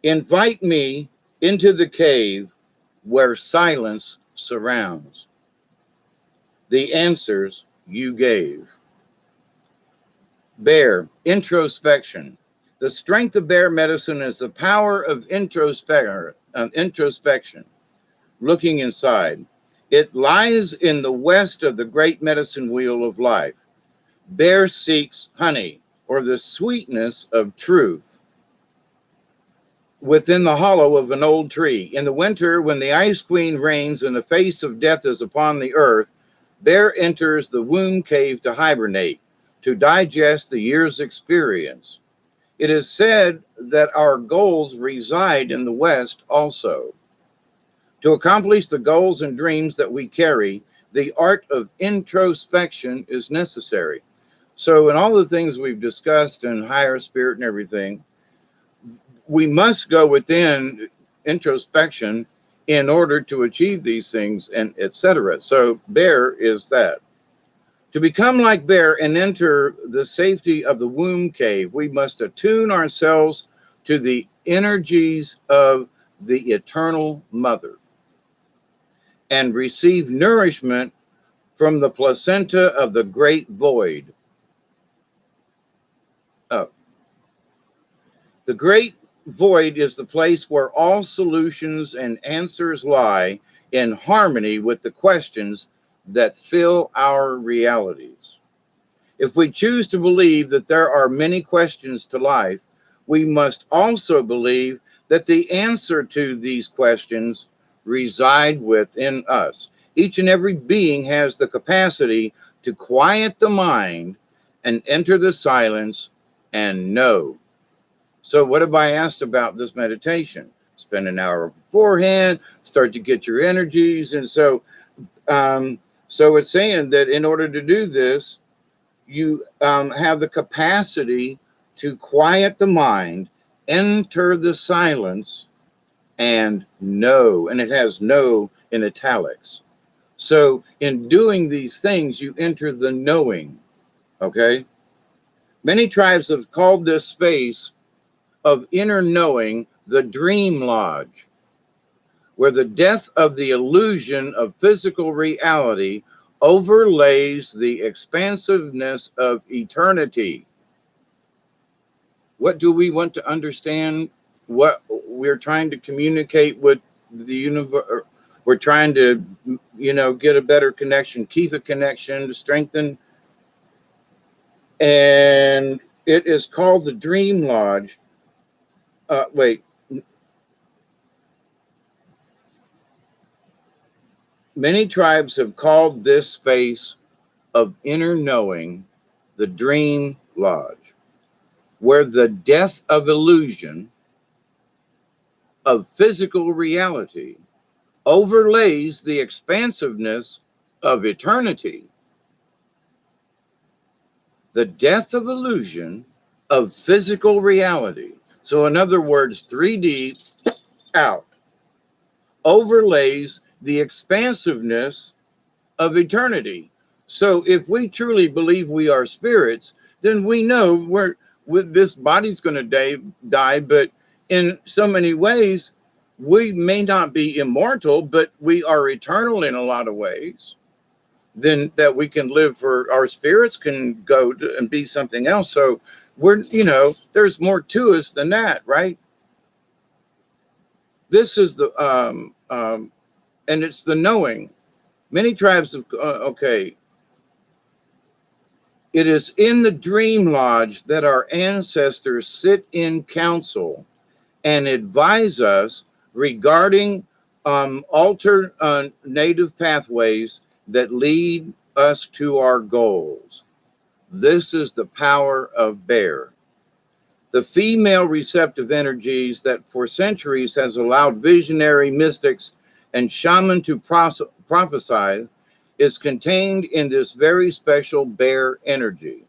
invite me into the cave where silence surrounds. The answers you gave. Bear, introspection. The strength of bear medicine is the power of introspection, looking inside. It lies in the west of the great medicine wheel of life. Bear seeks honey, or the sweetness of truth, within the hollow of an old tree. In the winter, when the ice queen reigns and the face of death is upon the earth, Bear enters the womb cave to hibernate, to digest the year's experience. It is said that our goals reside in the West also. To accomplish the goals and dreams that we carry, the art of introspection is necessary. So, in all the things we've discussed in higher spirit and everything, we must go within introspection in order to achieve these things, and etc. So, Bear is that. To become like Bear and enter the safety of the womb cave, we must attune ourselves to the energies of the eternal mother and receive nourishment from the placenta of the great void. Oh, the great void is the place where all solutions and answers lie in harmony with the questions that fill our realities. If we choose to believe that there are many questions to life, we must also believe that the answer to these questions reside within us. Each and every being has the capacity to quiet the mind and enter the silence and know. So, what have I asked about this meditation? Spend an hour beforehand, start to get your energies. And so it's saying that in order to do this, you have the capacity to quiet the mind, enter the silence, and know. And it has know in italics. So, in doing these things, you enter the knowing. Okay? Many tribes have called this space of inner knowing the dream lodge, where the death of the illusion of physical reality overlays the expansiveness of eternity. What do we want to understand? What we're trying to communicate with the universe? We're trying to, get a better connection, keep a connection, to strengthen. And it is called the Dream Lodge. Wait. Many tribes have called this space of inner knowing the Dream Lodge, where the death of illusion of physical reality overlays the expansiveness of eternity. The death of illusion of physical reality. So, in other words, 3D out overlays the expansiveness of eternity. So, if we truly believe we are spirits, then we know this body's going to die, but in so many ways, we may not be immortal, but we are eternal in a lot of ways. Then that we can live for our spirits can go to, and be something else. So there's more to us than that, right? This is the and it's the knowing. Many tribes of okay. It is in the dream lodge that our ancestors sit in council and advise us regarding alternative pathways that lead us to our goals. This is the power of Bear. The female receptive energies that for centuries has allowed visionary mystics and shaman to prophesy is contained in this very special Bear energy.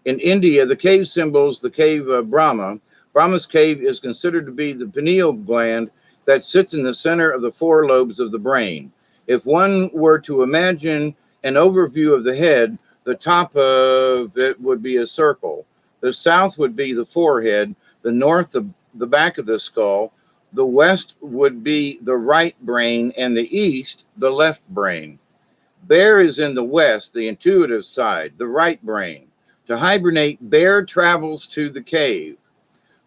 In India, the cave symbols the cave of Brahma. Brahma's cave is considered to be the pineal gland that sits in the center of the four lobes of the brain. If one were to imagine an overview of the head, the top of it would be a circle. The south would be the forehead, the north, the back of the skull, the west would be the right brain, and the east, the left brain. Bear is in the west, the intuitive side, the right brain. To hibernate, Bear travels to the cave,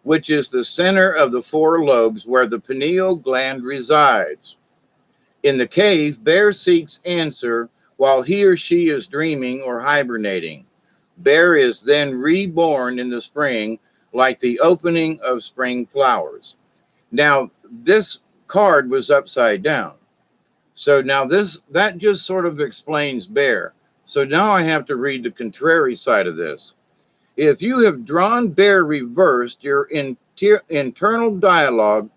which is the center of the four lobes where the pineal gland resides. In the cave, Bear seeks answer while he or she is dreaming or hibernating. Bear is then reborn in the spring, like the opening of spring flowers. Now, this card was upside down. So now that just sort of explains Bear. So now I have to read the contrary side of this. If you have drawn bear reversed, your internal dialogue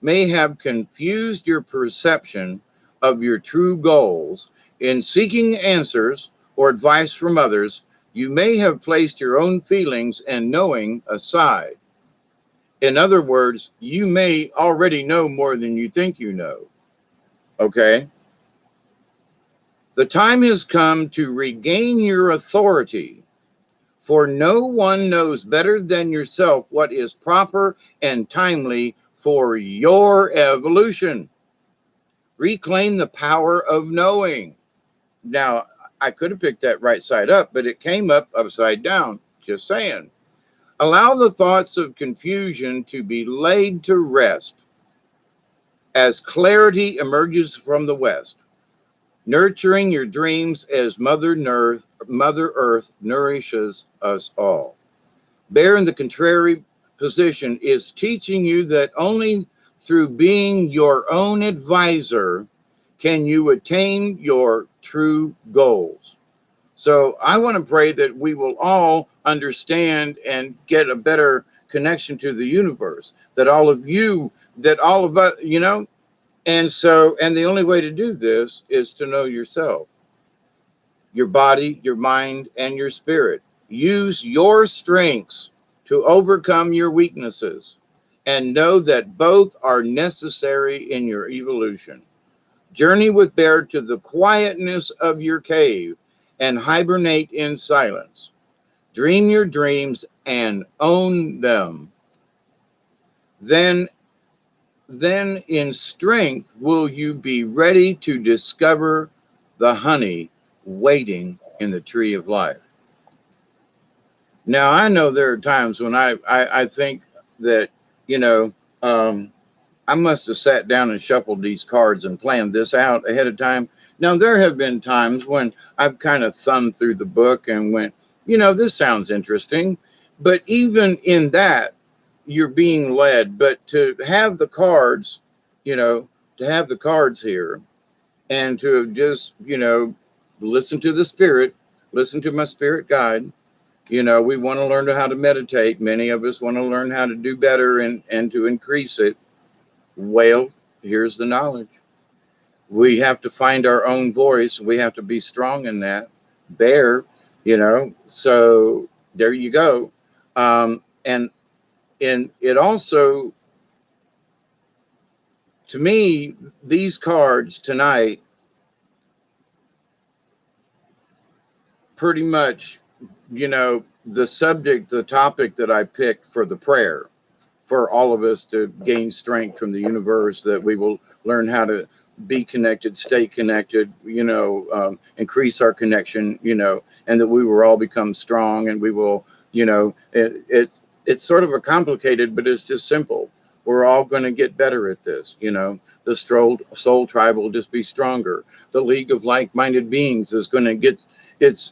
may have confused your perception of your true goals. In seeking answers or advice from others, you may have placed your own feelings and knowing aside. In other words, you may already know more than you think you know. Okay? The time has come to regain your authority, for no one knows better than yourself what is proper and timely for your evolution. Reclaim the power of knowing. Now, I could have picked that right side up, but it came up upside down. Just saying. Allow the thoughts of confusion to be laid to rest as clarity emerges from the west, nurturing your dreams as Mother Earth nourishes us all. Bear in the contrary position is teaching you that only through being your own advisor can you attain your true goals. So I want to pray that we will all understand and get a better connection to the universe, that all of you, that all of us, and the only way to do this is to know yourself, your body, your mind, and your spirit. Use your strengths to overcome your weaknesses and know that both are necessary in your evolution. Journey with Bear to the quietness of your cave and hibernate in silence. Dream your dreams and own them. Then in strength will you be ready to discover the honey waiting in the tree of life. Now, I know there are times when I think that, I must have sat down and shuffled these cards and planned this out ahead of time. Now, there have been times when I've kind of thumbed through the book and went, this sounds interesting. But even in that, you're being led. But to have the cards, to have the cards here and to just, listen to the spirit, listen to my spirit guide. We want to learn how to meditate. Many of us want to learn how to do better and to increase it. Well, here's the knowledge. We have to find our own voice. We have to be strong in that. Bear, so there you go. And it also, to me, these cards tonight pretty much, the topic that I picked for the prayer, for all of us to gain strength from the universe, that we will learn how to be connected, stay connected, increase our connection, and that we will all become strong, and we will, it's sort of a complicated, but it's just simple. We're all going to get better at this, the soul tribe will just be stronger. The League of Like-Minded Beings is going to get its,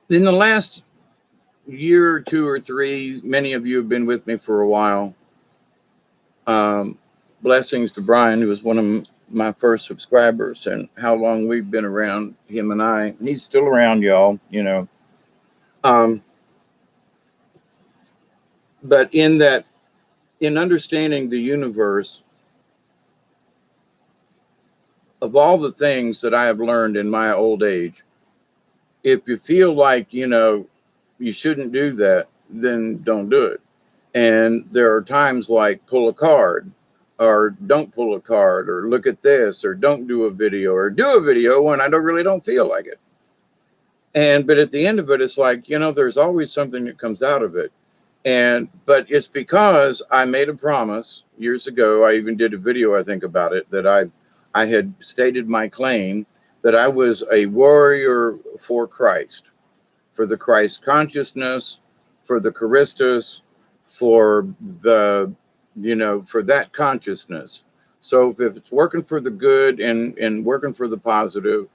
in the last year or two or three, many of you have been with me for a while. Blessings to Brian, who was one of my first subscribers, and how long we've been around, him and I. He's still around, y'all, But in understanding the universe, of all the things that I have learned in my old age, if you feel like, you shouldn't do that, then don't do it. And there are times like pull a card, or don't pull a card, or look at this, or don't do a video, or do a video when I really don't feel like it. But at the end of it, it's like, there's always something that comes out of it. But it's because I made a promise years ago. I even did a video, I think, about it, that I had stated my claim that I was a warrior for Christ, for the Christ consciousness, for the Christus, for the, for that consciousness. So if it's working for the good and working for the positive.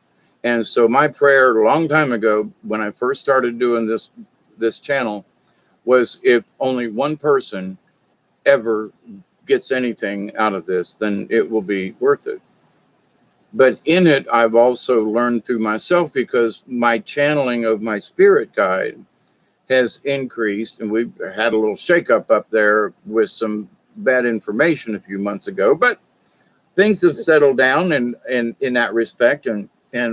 And so my prayer a long time ago, when I first started doing this channel, was if only one person ever gets anything out of this, then it will be worth it. But in it, I've also learned through myself, because my channeling of my spirit guide has increased, and we've had a little shakeup up there with some bad information a few months ago, but things have settled down in that respect, and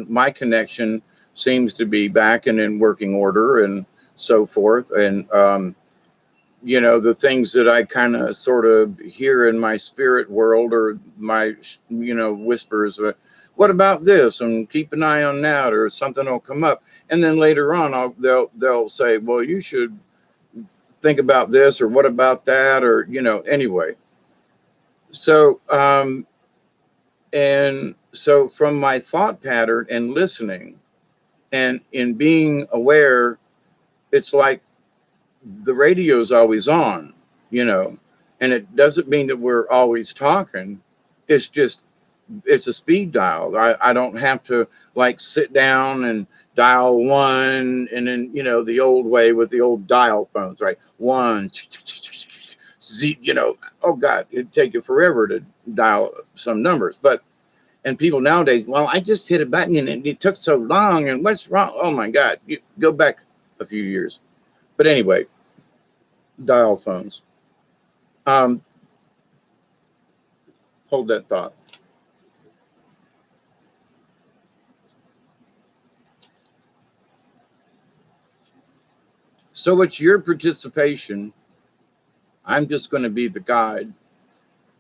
my connection seems to be back and in working order and so forth. And the things that I kind of sort of hear in my spirit world, or my whispers, what about this, and keep an eye on that, or something will come up, and then later on they'll say, well, you should think about this, or what about that, or anyway. So and so from my thought pattern and listening and in being aware, it's like the radio's always on, and it doesn't mean that we're always talking. It's just, it's a speed dial. I don't have to like sit down and dial one, and then, the old way with the old dial phones, right? One, oh God, it'd take you forever to dial some numbers. And people nowadays, well, I just hit a button and it took so long, and what's wrong? Oh my God, you go back a few years. But anyway, dial phones. Hold that thought. So it's your participation. I'm just going to be the guide.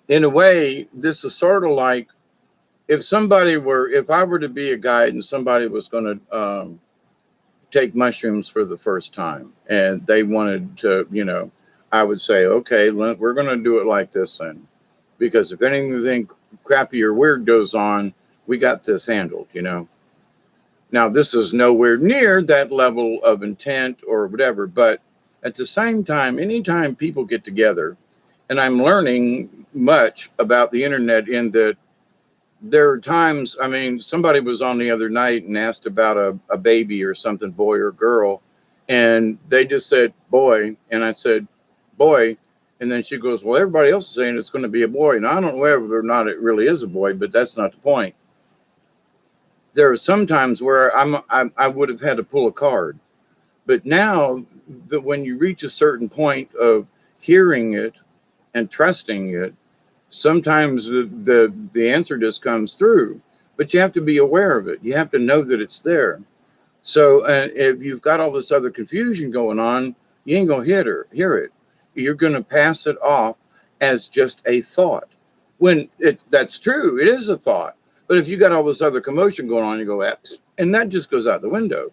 In a way, this is sort of like if I were to be a guide and somebody was going to take mushrooms for the first time, and they wanted to, I would say, okay, we're going to do it like this then, because if anything crappy or weird goes on, we got this handled, Now, this is nowhere near that level of intent or whatever, but at the same time, anytime people get together, and I'm learning much about the internet in that there are times, I mean, somebody was on the other night and asked about a baby or something, boy or girl, and they just said boy, and I said boy, and then she goes, well, everybody else is saying it's going to be a boy, and I don't know whether or not it really is a boy, but that's not the point. There are some times where I would have had to pull a card, but now that when you reach a certain point of hearing it and trusting it, sometimes the answer just comes through, but you have to be aware of it. You have to know that it's there. So if you've got all this other confusion going on, you ain't gonna hear it. You're gonna pass it off as just a thought. When that's true, it is a thought. But if you got all this other commotion going on, you go, and that just goes out the window.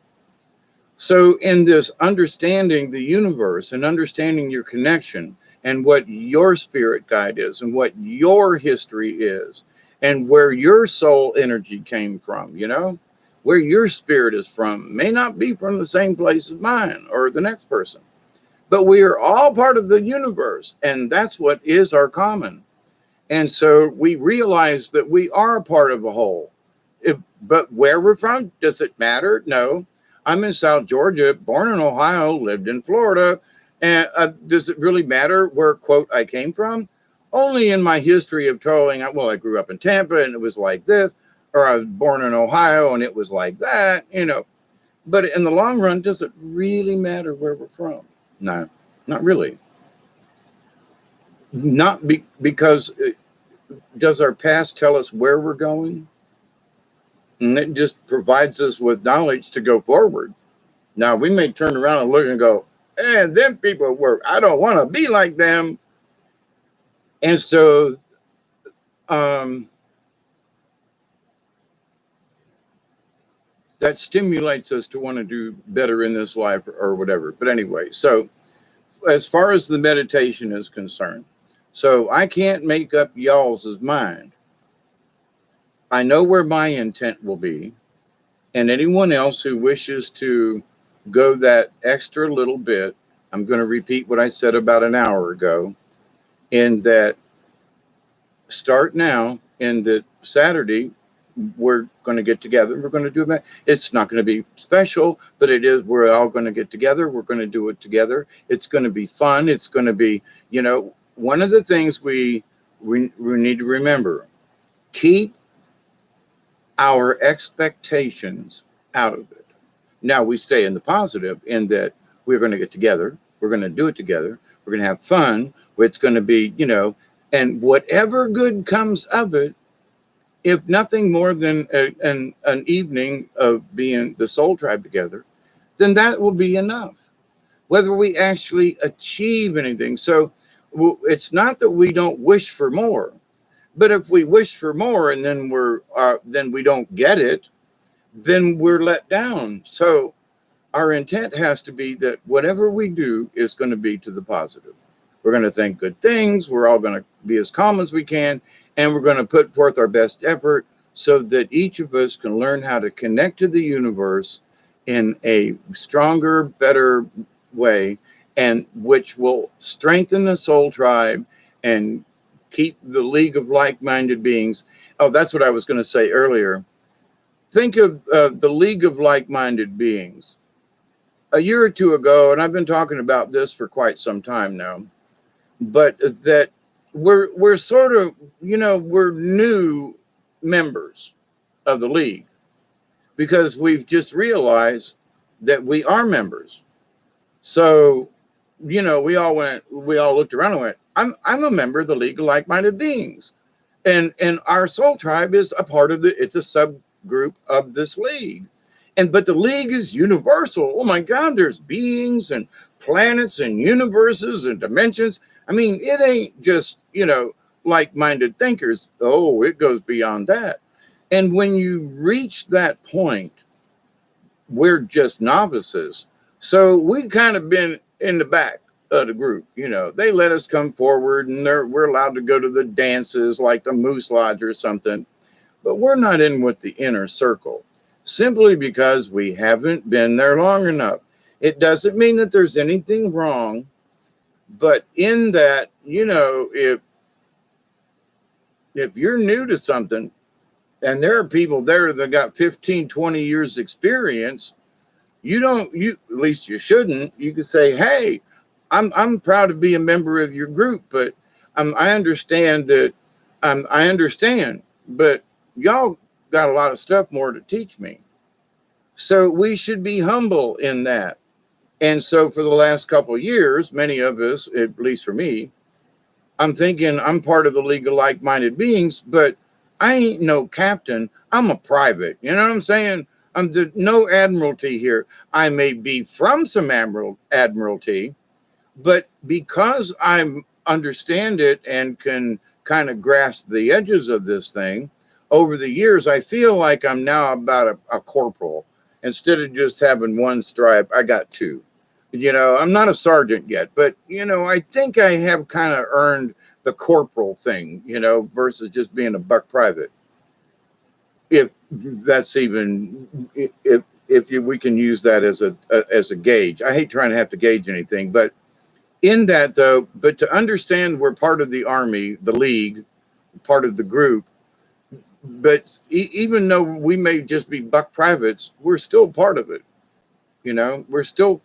So in this understanding the universe and understanding your connection and what your spirit guide is and what your history is and where your soul energy came from, where your spirit is from may not be from the same place as mine or the next person, but we are all part of the universe, and that's what is our common. And so we realize that we are a part of a whole. But where we're from, does it matter? No. I'm in South Georgia, born in Ohio, lived in Florida. And does it really matter where, quote, I came from? Only in my history of trolling. Well, I grew up in Tampa and it was like this, or I was born in Ohio and it was like that, But in the long run, does it really matter where we're from? No, not really. Not because does our past tell us where we're going? And it just provides us with knowledge to go forward. Now, we may turn around and look and go, and them people work. I don't want to be like them. And so that stimulates us to want to do better in this life or whatever. But anyway, so as far as the meditation is concerned, so I can't make up y'all's mind. I know where my intent will be, and anyone else who wishes to go that extra little bit, I'm going to repeat what I said about an hour ago, in that start now, in that Saturday, we're going to get together. We're going to do it. It's not going to be special, but it is. We're all going to get together. We're going to do it together. It's going to be fun. It's going to be, one of the things we need to remember, keep our expectations out of it. Now we stay in the positive in that we're going to get together, we're going to do it together, we're going to have fun. It's going to be, and whatever good comes of it, if nothing more than an evening of being the soul tribe together, then that will be enough. Whether we actually achieve anything. So it's not that we don't wish for more, but if we wish for more and then we don't get it, then we're let down. So our intent has to be that whatever we do is going to be to the positive. We're going to think good things. We're all going to be as calm as we can, and we're going to put forth our best effort so that each of us can learn how to connect to the universe in a stronger, better way, and which will strengthen the soul tribe and keep the league of like-minded beings. Oh, that's what I was going to say earlier. Think of the league of like-minded beings. A year or two ago, and I've been talking about this for quite some time now, but that we're sort of, we're new members of the league because we've just realized that we are members. So, we all looked around and went, I'm a member of the League of Like-Minded Beings. And our soul tribe is a part of it's a subgroup of this league. But the league is universal. Oh my God, there's beings and planets and universes and dimensions. I mean, it ain't just, like-minded thinkers. Oh, it goes beyond that. And when you reach that point, we're just novices. So we've kind of been in the back of the group. They let us come forward and we're allowed to go to the dances like the Moose Lodge or something. But we're not in with the inner circle simply because we haven't been there long enough. It doesn't mean that there's anything wrong. But in that, if you're new to something and there are people there that got 15, 20 years experience, at least you shouldn't. You could say, hey, I'm proud to be a member of your group, but I understand that I understand, but y'all got a lot of stuff more to teach me. So we should be humble in that. And so for the last couple of years, many of us, at least for me, I'm thinking I'm part of the League of Like-Minded Beings, but I ain't no captain. I'm a private. You know what I'm saying? I'm no admiralty here. I may be from some admiralty, but because I understand it and can kind of grasp the edges of this thing, over the years, I feel like I'm now about a corporal. Instead of just having one stripe, I got two. I'm not a sergeant yet, but, I think I have kind of earned the corporal thing, versus just being a buck private. If that's even, we can use that as a gauge. I hate trying to have to gauge anything, but in that though, but to understand we're part of the army, the league, part of the group, but even though we may just be buck privates, we're still part of it. We're still,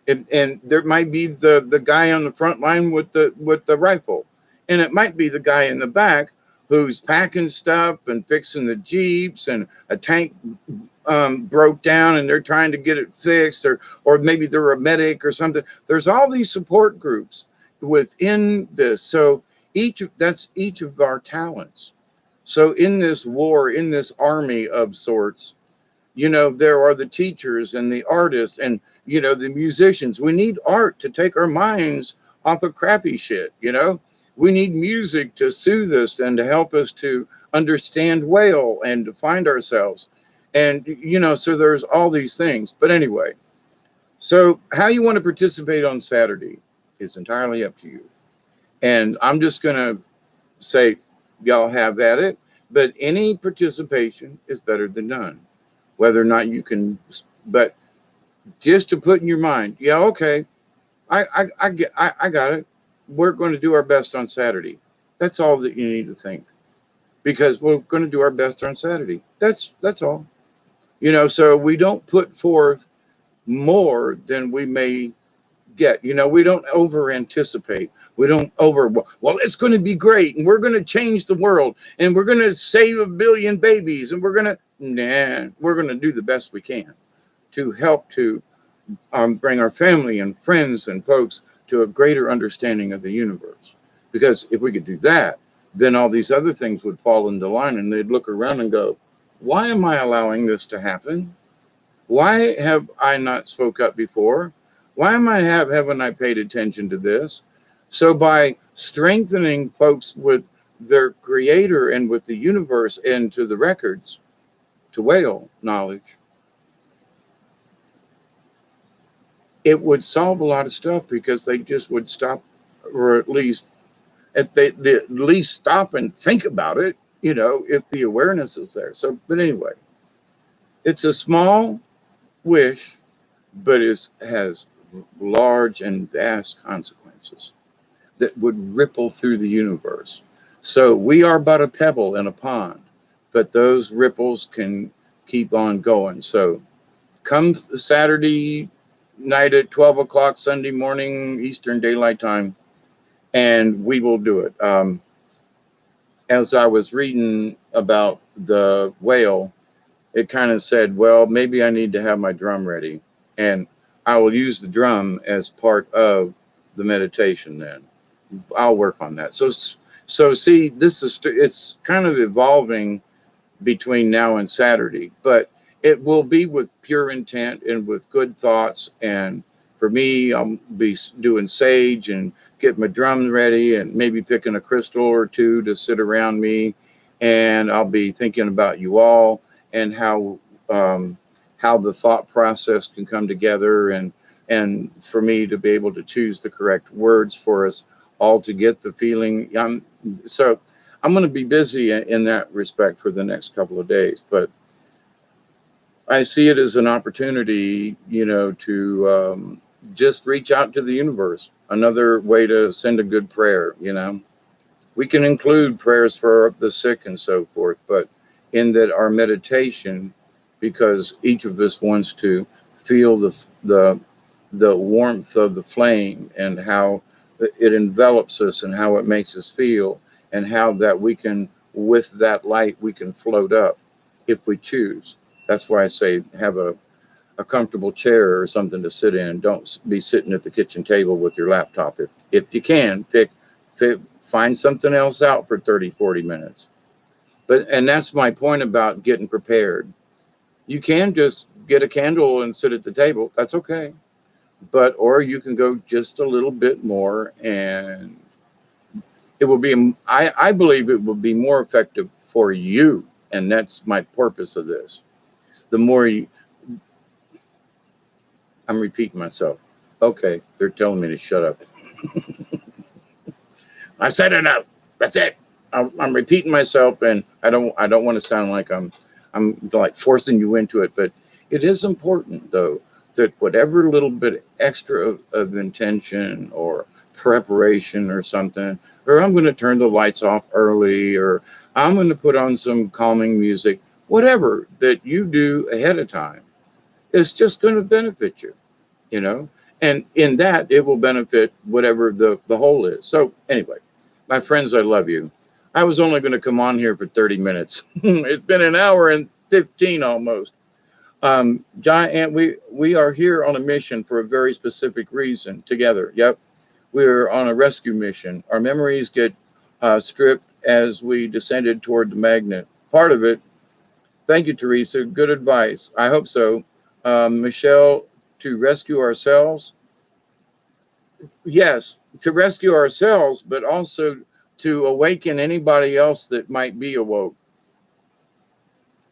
and there might be the guy on the front line with the rifle, and it might be the guy in the back who's packing stuff and fixing the Jeeps, and a tank broke down and they're trying to get it fixed, or maybe they're a medic or something. There's all these support groups within this. So that's each of our talents. So in this war, in this army of sorts, there are the teachers and the artists and, the musicians. We need art to take our minds off of crappy shit. We need music to soothe us and to help us to understand whale and to find ourselves. And, so there's all these things. But anyway, so how you want to participate on Saturday is entirely up to you. And I'm just going to say, y'all have at it, but any participation is better than none. Whether or not you can, but just to put in your mind, yeah, okay, I got it. We're going to do our best on Saturday. That's all that you need to think, because we're going to do our best on Saturday. That's all. So we don't put forth more than we may get. We don't over anticipate. We don't well, it's going to be great and we're going to change the world and we're going to save 1 billion babies and we're going to, Nah, we're going to do the best we can to help to bring our family and friends and folks to a greater understanding of the universe. Because if we could do that, then all these other things would fall into line and they'd look around and go, why am I allowing this to happen? Why have I not spoke up before? Why haven't I paid attention to this? So by strengthening folks with their creator and with the universe and to the records, to whale knowledge, it would solve a lot of stuff because they just would stop, or at least at least stop and think about it, if the awareness is there. So, but anyway, it's a small wish, but it has large and vast consequences that would ripple through the universe. So we are but a pebble in a pond, but those ripples can keep on going. So come Saturday night at 12 o'clock, Sunday morning, Eastern Daylight Time, and we will do it. As I was reading about the whale, it kind of said, well, maybe I need to have my drum ready. And I will use the drum as part of the meditation then. I'll work on that. So see, it's kind of evolving between now and Saturday, but it will be with pure intent and with good thoughts. And for me, I'll be doing sage and get my drum ready and maybe picking a crystal or two to sit around me. And I'll be thinking about you all and how the thought process can come together and for me to be able to choose the correct words for us all to get the feeling. So I'm going to be busy in that respect for the next couple of days, but I see it as an opportunity, to just reach out to the universe. Another way to send a good prayer, We can include prayers for the sick and so forth, but in that our meditation, because each of us wants to feel the warmth of the flame and how it envelops us and how it makes us feel and how that we can, with that light, we can float up if we choose. That's why I say have a comfortable chair or something to sit in. Don't be sitting at the kitchen table with your laptop. If you can, find something else out for 30, 40 minutes. And that's my point about getting prepared. You can just get a candle and sit at the table. That's okay. Or you can go just a little bit more, and it will be, I believe it will be more effective for you. And that's my purpose of this. The more I'm repeating myself. Okay, they're telling me to shut up. I said enough. That's it. I'm repeating myself, and I don't want to sound like I'm like forcing you into it, but it is important though that whatever little bit extra of intention or preparation or something, or I'm going to turn the lights off early, or I'm going to put on some calming music, whatever that you do ahead of time is just going to benefit you, and in that it will benefit whatever the whole is. So anyway, my friends, I love you. I was only going to come on here for 30 minutes. It's been an hour and 15 almost. John, we are here on a mission for a very specific reason together. Yep. We're on a rescue mission. Our memories get stripped as we descended toward the magnet. Part of it. Thank you, Teresa. Good advice. I hope so. Michelle, to rescue ourselves. Yes, to rescue ourselves, but also to awaken anybody else that might be awoke.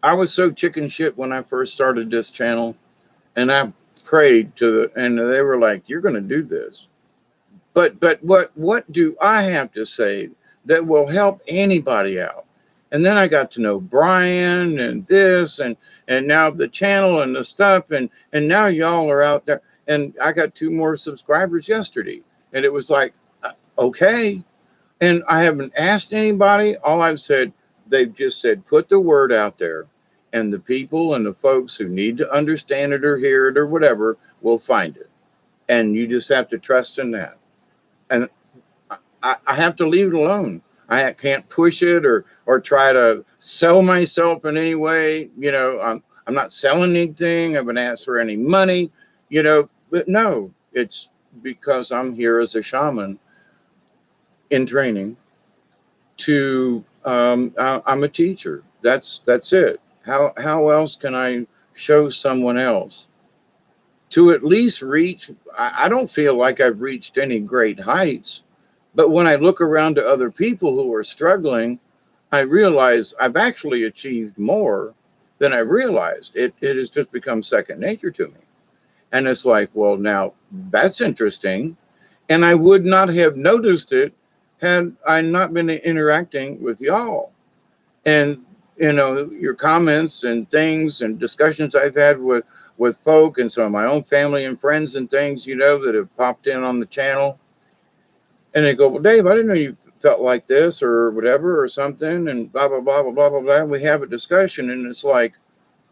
I was so chicken shit when I first started this channel, and I prayed and they were like, "You're going to do this." But what do I have to say that will help anybody out? And then I got to know Brian and this and now the channel and the stuff and now y'all are out there, and I got 2 more subscribers yesterday, and it was like, okay. And I haven't asked anybody. All I've said, they've just said, put the word out there, and the people and the folks who need to understand it or hear it or whatever will find it. And you just have to trust in that. And I have to leave it alone. I can't push it or try to sell myself in any way. I'm not selling anything. I haven't asked for any money, but no, it's because I'm here as a shaman in training to I'm a teacher. That's it. How else can I show someone else to at least reach? I don't feel like I've reached any great heights, but when I look around to other people who are struggling, I realize I've actually achieved more than I realized. It has just become second nature to me. And it's like, well, now that's interesting. And I would not have noticed it had I not been interacting with y'all. And, your comments and things and discussions I've had with folk and some of my own family and friends and things, that have popped in on the channel. And they go, well, Dave, I didn't know you felt like this or whatever or something, and blah, blah, blah, blah, blah, blah, blah. And we have a discussion, and it's like,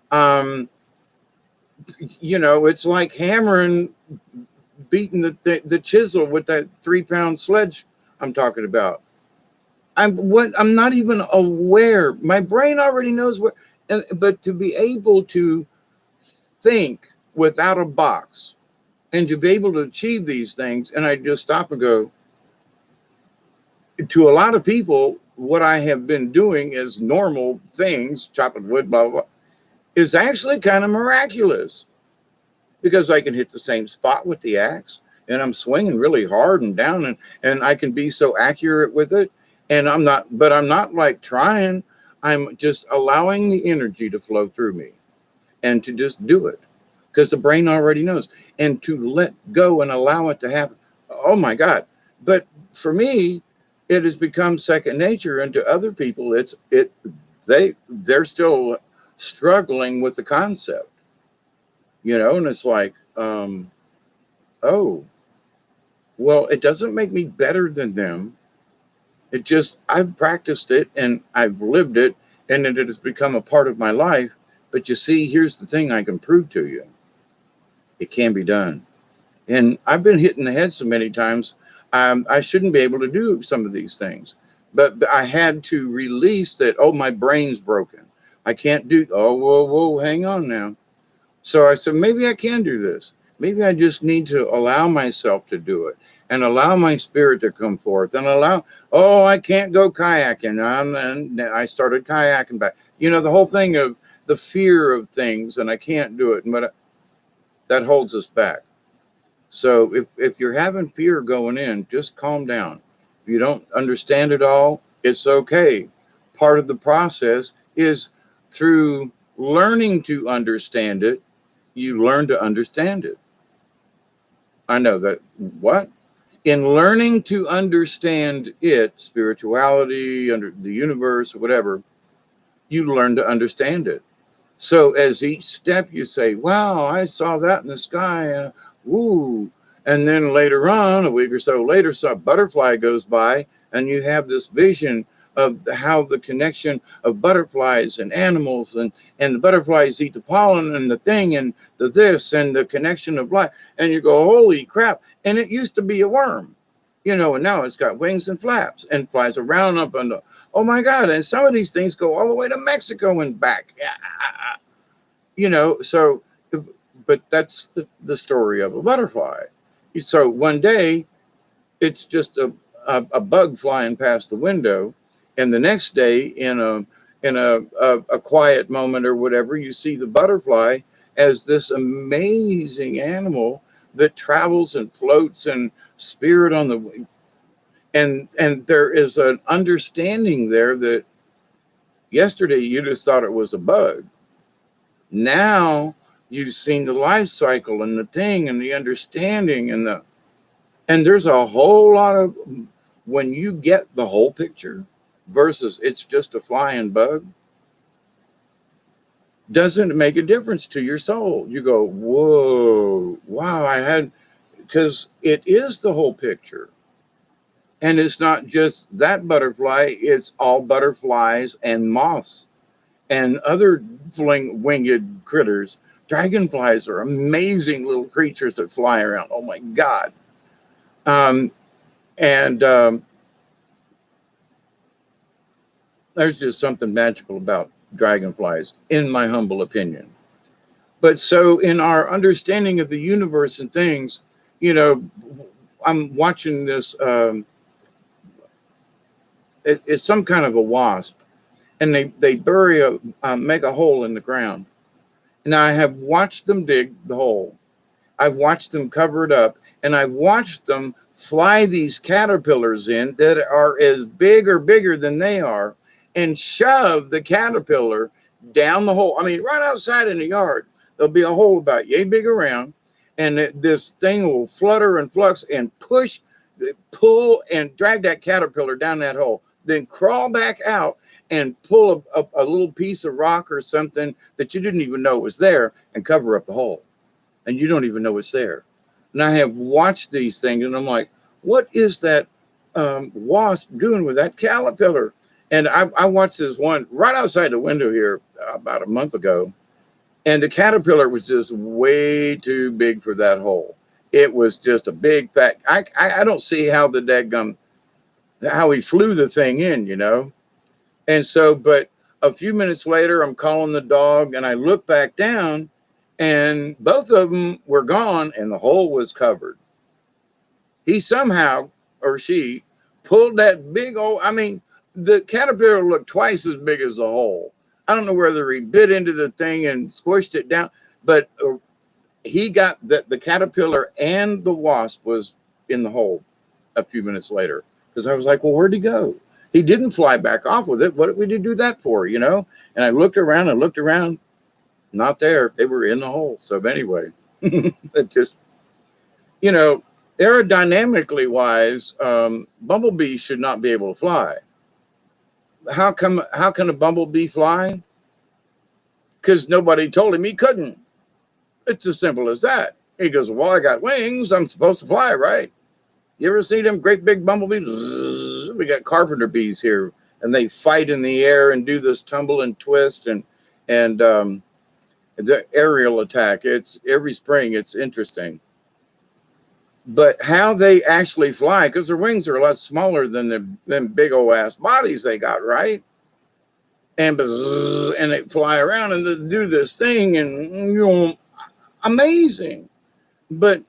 um, it's like hammering, beating the chisel with that 3-pound sledge I'm talking about. I'm not even aware. My brain already knows what, but to be able to think without a box and to be able to achieve these things, and I just stop and go, to a lot of people, what I have been doing is normal things, chopping wood, blah, blah, blah, is actually kind of miraculous because I can hit the same spot with the axe and I'm swinging really hard and down and I can be so accurate with it. And I'm not like trying. I'm just allowing the energy to flow through me and to just do it because the brain already knows, and to let go and allow it to happen. Oh my God. But for me, it has become second nature, and to other people, they're still struggling with the concept, and it's like, oh, well, it doesn't make me better than them. It just, I've practiced it and I've lived it, and it has become a part of my life. But you see, here's the thing I can prove to you. It can be done. And I've been hit in the head so many times. I shouldn't be able to do some of these things, but I had to release that. Oh, my brain's broken. I can't do. Oh, whoa, hang on now. So I said, maybe I can do this. Maybe I just need to allow myself to do it and allow my spirit to come forth and allow. Oh, I can't go kayaking. And I started kayaking back. The whole thing of the fear of things, and I can't do it, but that holds us back. So if you're having fear going in, just calm down. If you don't understand it all, it's okay. Part of the process is through learning to understand it, you learn to understand it. I know that. What? In learning to understand it, spirituality, under the universe, whatever, you learn to understand it. So as each step you say, wow, I saw that in the sky, woo. And then later on, a week or so later, a butterfly goes by and you have this vision of how the connection of butterflies and animals and the butterflies eat the pollen and the thing and the this and the connection of life. And you go, holy crap. And it used to be a worm, and now it's got wings and flaps and flies around up on the, oh my God. And some of these things go all the way to Mexico and back, so, but that's the story of a butterfly. So one day it's just a bug flying past the window, and the next day in a quiet moment or whatever, you see the butterfly as this amazing animal that travels and floats and spirit on the wing. And there is an understanding there that yesterday you just thought it was a bug. Now you've seen the life cycle and the thing and the understanding and there's a whole lot of, when you get the whole picture versus it's just a flying bug, doesn't make a difference to your soul. You go, whoa, wow, because it is the whole picture. And it's not just that butterfly, it's all butterflies and moths and other winged critters. Dragonflies are amazing little creatures that fly around. Oh my God. And There's just something magical about dragonflies, in my humble opinion. But so, in our understanding of the universe and things, you know, I'm watching this. It's some kind of a wasp, and they bury make a hole in the ground. Now I have watched them dig the hole. I've watched them cover it up, and I've watched them fly these caterpillars in that are as big or bigger than they are, and shove the caterpillar down the hole. I mean, right outside in the yard, there'll be a hole about yay big around, and this thing will flutter and flux and push, pull, and drag that caterpillar down that hole. Then crawl back out and pull a little piece of rock or something that you didn't even know was there and cover up the hole. And you don't even know it's there. And I have watched these things, and I'm like, what is that wasp doing with that caterpillar? And I watched this one right outside the window here about a month ago, and the caterpillar was just way too big for that hole. It was just a big fat. I don't see how the dadgum, how he flew the thing in, you know. And so, but a few minutes later, I'm calling the dog, and I look back down, and both of them were gone, and the hole was covered. He somehow, or she, pulled that big old, I mean, the caterpillar looked twice as big as the hole. I don't know whether he bit into the thing and squished it down, but he got the caterpillar, and the wasp was in the hole a few minutes later. Because I was like, well, where'd he go? He didn't fly back off with it. What did we do that for, you know? And I looked around, not there. They were in the hole. So anyway, it just, you know, aerodynamically wise, bumblebees should not be able to fly. How can a bumblebee fly? Because nobody told him he couldn't. It's as simple as that. He goes, well, I got wings. I'm supposed to fly, right? You ever see them great big bumblebees? We got carpenter bees here, and they fight in the air and do this tumble and twist and the aerial attack. It's every spring. It's interesting. But how they actually fly, because their wings are a lot smaller than them big old ass bodies they got, right? And they fly around and they do this thing, and you know, amazing. But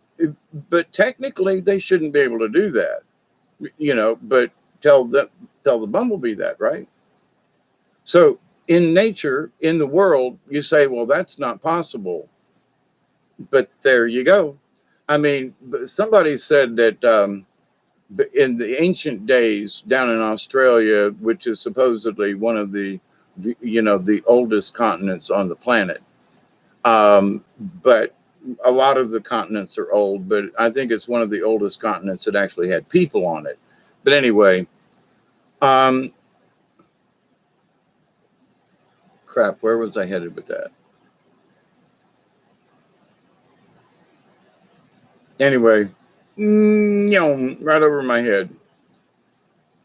technically they shouldn't be able to do that, you know. But tell the bumblebee that, right? So in nature, in the world, you say, well, that's not possible. But there you go. I mean, somebody said that in the ancient days down in Australia, which is supposedly one of the oldest continents on the planet, but a lot of the continents are old, but I think it's one of the oldest continents that actually had people on it. But anyway, crap, where was I headed with that? Anyway, right over my head.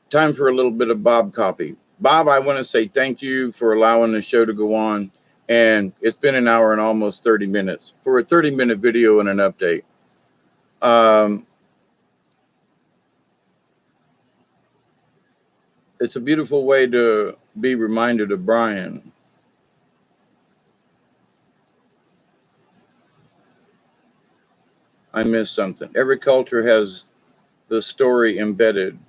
Time for a little bit of Bob copy. Bob, I want to say thank you for allowing the show to go on. And it's been an hour and almost 30 minutes for a 30-minute video and an update. It's a beautiful way to be reminded of Brian. I missed something. Every culture has the story embedded.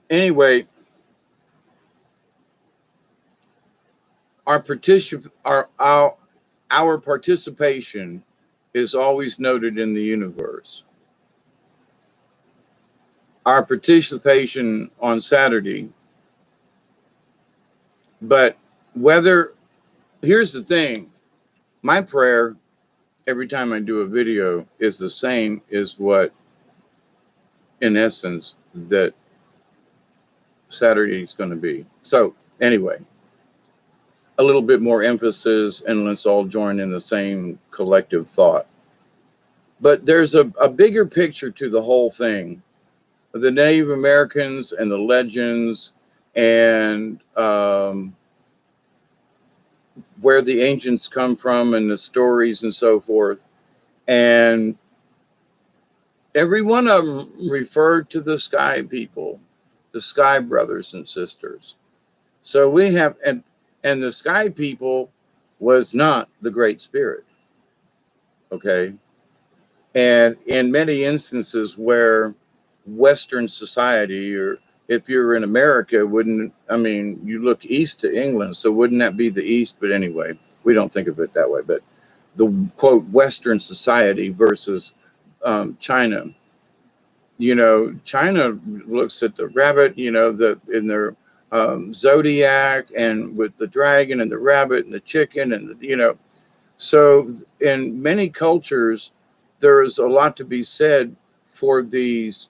Anyway, our participation is always noted in the universe. Our participation on Saturday. But here's the thing, my prayer every time I do a video is the same as what, in essence, that Saturday is going to be. So anyway, a little bit more emphasis, and let's all join in the same collective thought. But there's a bigger picture to the whole thing. The Native Americans and the legends and where the ancients come from and the stories and so forth. And Every one of them referred to the sky people, the sky brothers and sisters. So we have, and the sky people was not the Great Spirit, okay? And in many instances where Western society, or if you're in America, wouldn't, I mean, you look east to England, so wouldn't that be the East? But anyway, we don't think of it that way. But the quote Western society versus China, China looks at the rabbit, the in their zodiac, and with the dragon and the rabbit and the chicken and so in many cultures, there is a lot to be said for these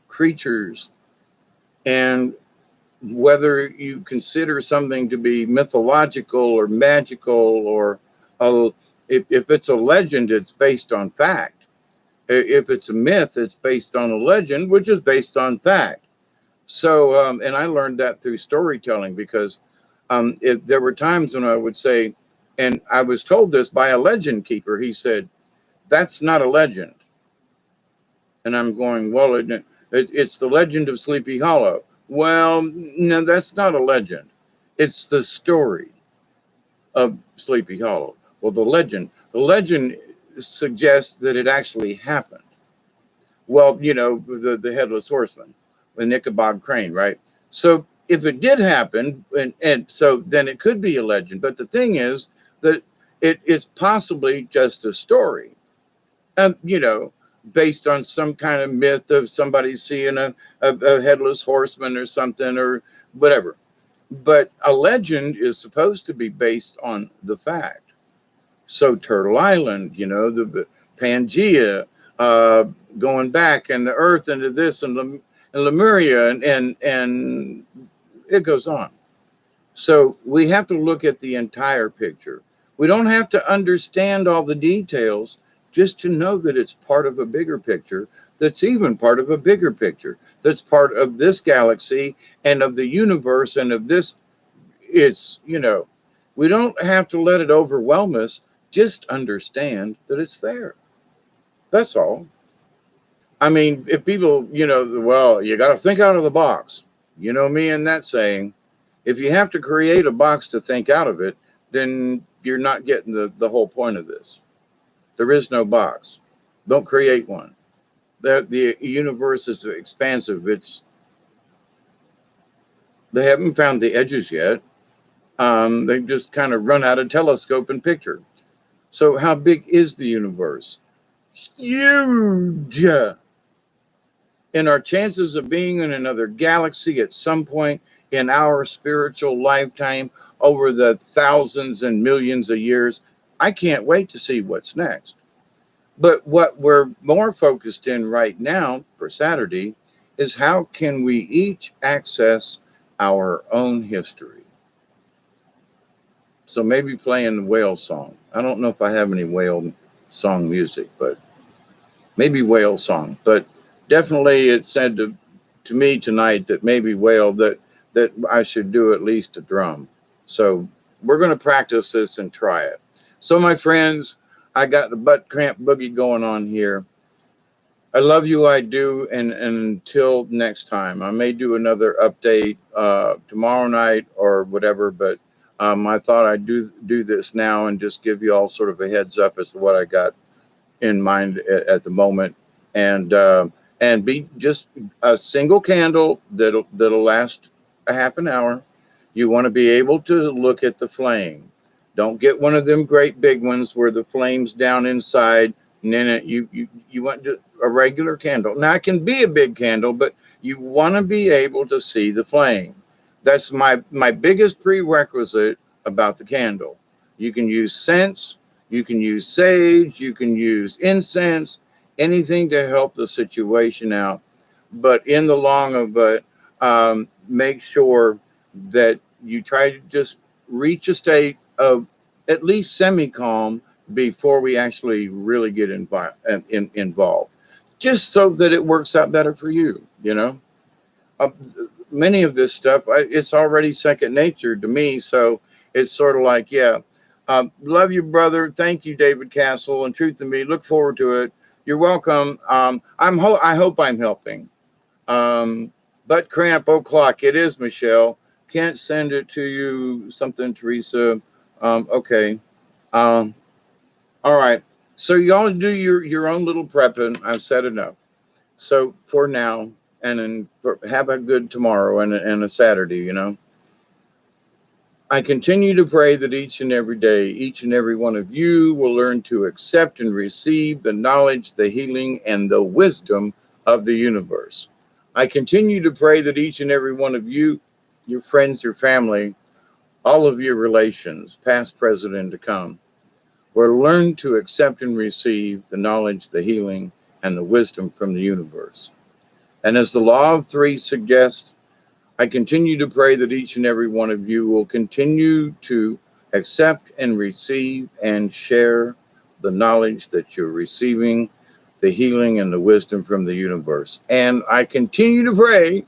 creatures, and whether you consider something to be mythological or magical, or if it's a legend, it's based on fact. If it's a myth, it's based on a legend, which is based on fact. So, and I learned that through storytelling, because there were times when I would say, and I was told this by a legend keeper, he said, "That's not a legend." And I'm going, well, it's the legend of Sleepy Hollow. Well, no, that's not a legend. It's the story of Sleepy Hollow. Well, the legend suggests that it actually happened. Well, the headless horseman, the Ichabod Crane, right? So if it did happen, and so then it could be a legend. But the thing is that it is possibly just a story, and based on some kind of myth of somebody seeing a headless horseman or something or whatever. But a legend is supposed to be based on the fact. So Turtle Island, the Pangea, going back, and the Earth into this, and Lemuria, and it goes on. So we have to look at the entire picture. We don't have to understand all the details, just to know that it's part of a bigger picture, that's even part of a bigger picture, that's part of this galaxy and of the universe and of this. It's, we don't have to let it overwhelm us. Just understand that it's there. That's all. I mean, if people, well, you got to think out of the box. You know me and that saying. If you have to create a box to think out of it, then you're not getting the whole point of this. There is no box. Don't create one. The universe is expansive. They haven't found the edges yet. They've just kind of run out of telescope and picture. So how big is the universe? Huge. And our chances of being in another galaxy at some point in our spiritual lifetime, over the thousands and millions of years, I can't wait to see what's next. But what we're more focused in right now for Saturday is how can we each access our own history. So maybe playing the whale song. I don't know if I have any whale song music, but maybe whale song. But definitely it said to me tonight that maybe whale, that I should do at least a drum. So we're going to practice this and try it. So my friends, I got the butt cramp boogie going on here. I love you, I do, and until next time, I may do another update tomorrow night or whatever, but I thought I'd do this now and just give you all sort of a heads up as to what I got in mind at the moment, and be just a single candle that'll last a half an hour. You want to be able to look at the flame. Don't get one of them great big ones where the flame's down inside, and then you want a regular candle. Now it can be a big candle, but you want to be able to see the flame. That's my biggest prerequisite about the candle. You can use scents, you can use sage, you can use incense, anything to help the situation out. But in the long of it, make sure that you try to just reach a state of at least semi-calm before we actually really get involved, just so that it works out better for you. Uh, Many of this stuff, it's already second nature to me, so it's sort of like, yeah. Love you, brother. Thank you, David Castle, and Truth to Me. Look forward to it. You're welcome. I hope I'm helping. Butt cramp o'clock. It is, Michelle. Can't send it to you. Something, Teresa. Okay. Um, all right. So y'all do your own little prepping. I've said enough. So for now, and then have a good tomorrow and a Saturday. I continue to pray that each and every day, each and every one of you will learn to accept and receive the knowledge, the healing, and the wisdom of the universe. I continue to pray that each and every one of you, your friends, your family, all of your relations, past, present, and to come, will learn to accept and receive the knowledge, the healing, and the wisdom from the universe. And as the law of three suggests, I continue to pray that each and every one of you will continue to accept and receive and share the knowledge that you're receiving, the healing and the wisdom from the universe. And I continue to pray,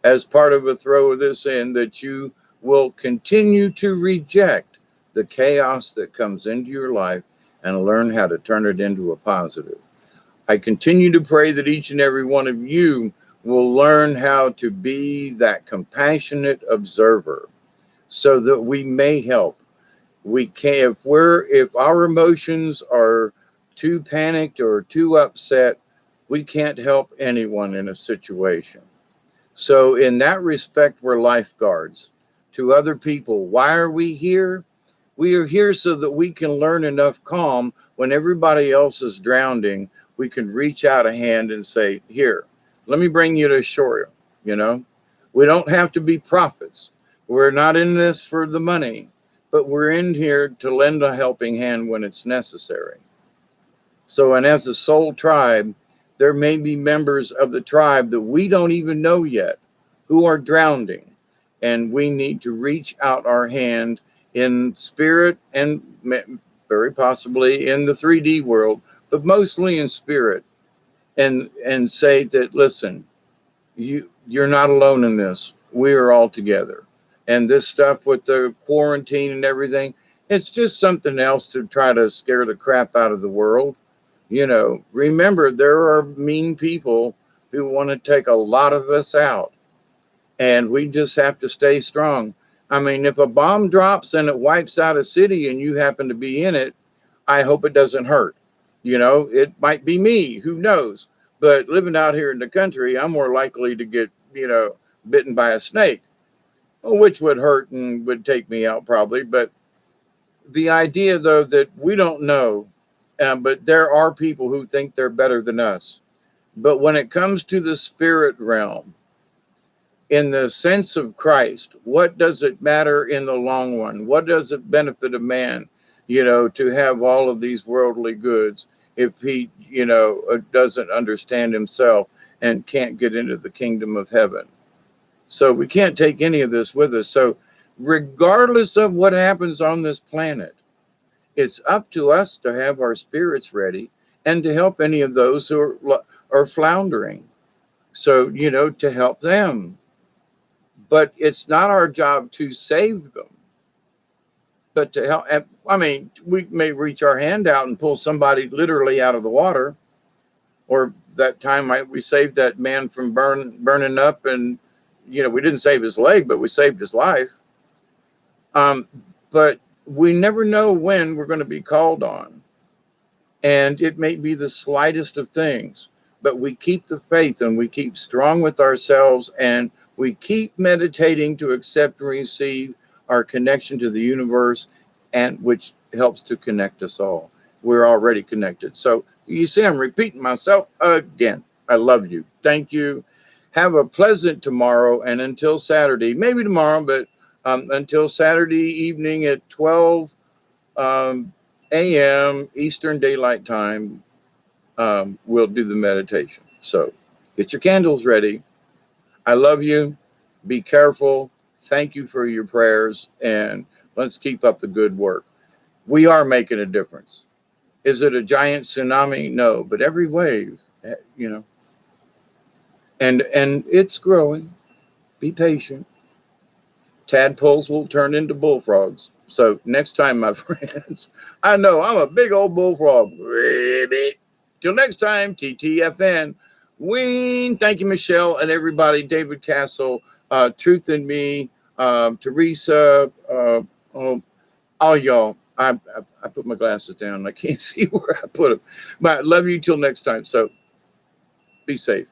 as part of a throw of this in, that you will continue to reject the chaos that comes into your life and learn how to turn it into a positive. I continue to pray that each and every one of you will learn how to be that compassionate observer so that we may help. We can if our emotions are too panicked or too upset, we can't help anyone in a situation. So in that respect, we're lifeguards to other people. Why are we here? We are here so that we can learn enough calm when everybody else is drowning. We can reach out a hand and say, here, let me bring you to shore. You know, we don't have to be prophets. We're not in this for the money, but we're in here to lend a helping hand when it's necessary. So, and as a soul tribe, there may be members of the tribe that we don't even know yet who are drowning. And we need to reach out our hand in spirit and very possibly in the 3D world, but mostly in spirit, and say that, listen, you're not alone in this. We are all together. And this stuff with the quarantine and everything, it's just something else to try to scare the crap out of the world. Remember, there are mean people who want to take a lot of us out, and we just have to stay strong. I mean, if a bomb drops and it wipes out a city and you happen to be in it, I hope it doesn't hurt. It might be me, who knows? But living out here in the country, I'm more likely to get, bitten by a snake, which would hurt and would take me out probably. But the idea, though, that we don't know, but there are people who think they're better than us. But when it comes to the spirit realm, in the sense of Christ, what does it matter in the long run? What does it benefit a man, to have all of these worldly goods if he, doesn't understand himself and can't get into the kingdom of heaven? So we can't take any of this with us. So regardless of what happens on this planet, it's up to us to have our spirits ready and to help any of those who are floundering. So, to help them. But it's not our job to save them, but to help. I mean, we may reach our hand out and pull somebody literally out of the water. Or that time we saved that man from burning up, and we didn't save his leg, but we saved his life. But we never know when we're going to be called on, and it may be the slightest of things. But we keep the faith and we keep strong with ourselves, and we keep meditating to accept and receive our connection to the universe, and which helps to connect us all. We're already connected. So you see, I'm repeating myself again. I love you. Thank you. Have a pleasant tomorrow, and until Saturday, maybe tomorrow, but until Saturday evening at 12 a.m. Eastern Daylight Time, we'll do the meditation. So get your candles ready. I love you. Be careful. Thank you for your prayers, and let's keep up the good work. We are making a difference. Is it a giant tsunami? No, but every wave, and it's growing. Be patient. Tadpoles will turn into bullfrogs. So next time, my friends, I know I'm a big old bullfrog. Till next time, TTFN. Ween. Thank you, Michelle, and everybody. David Castle, Truth in Me, Teresa, all y'all. I put my glasses down. I can't see where I put them. But love you till next time. So be safe.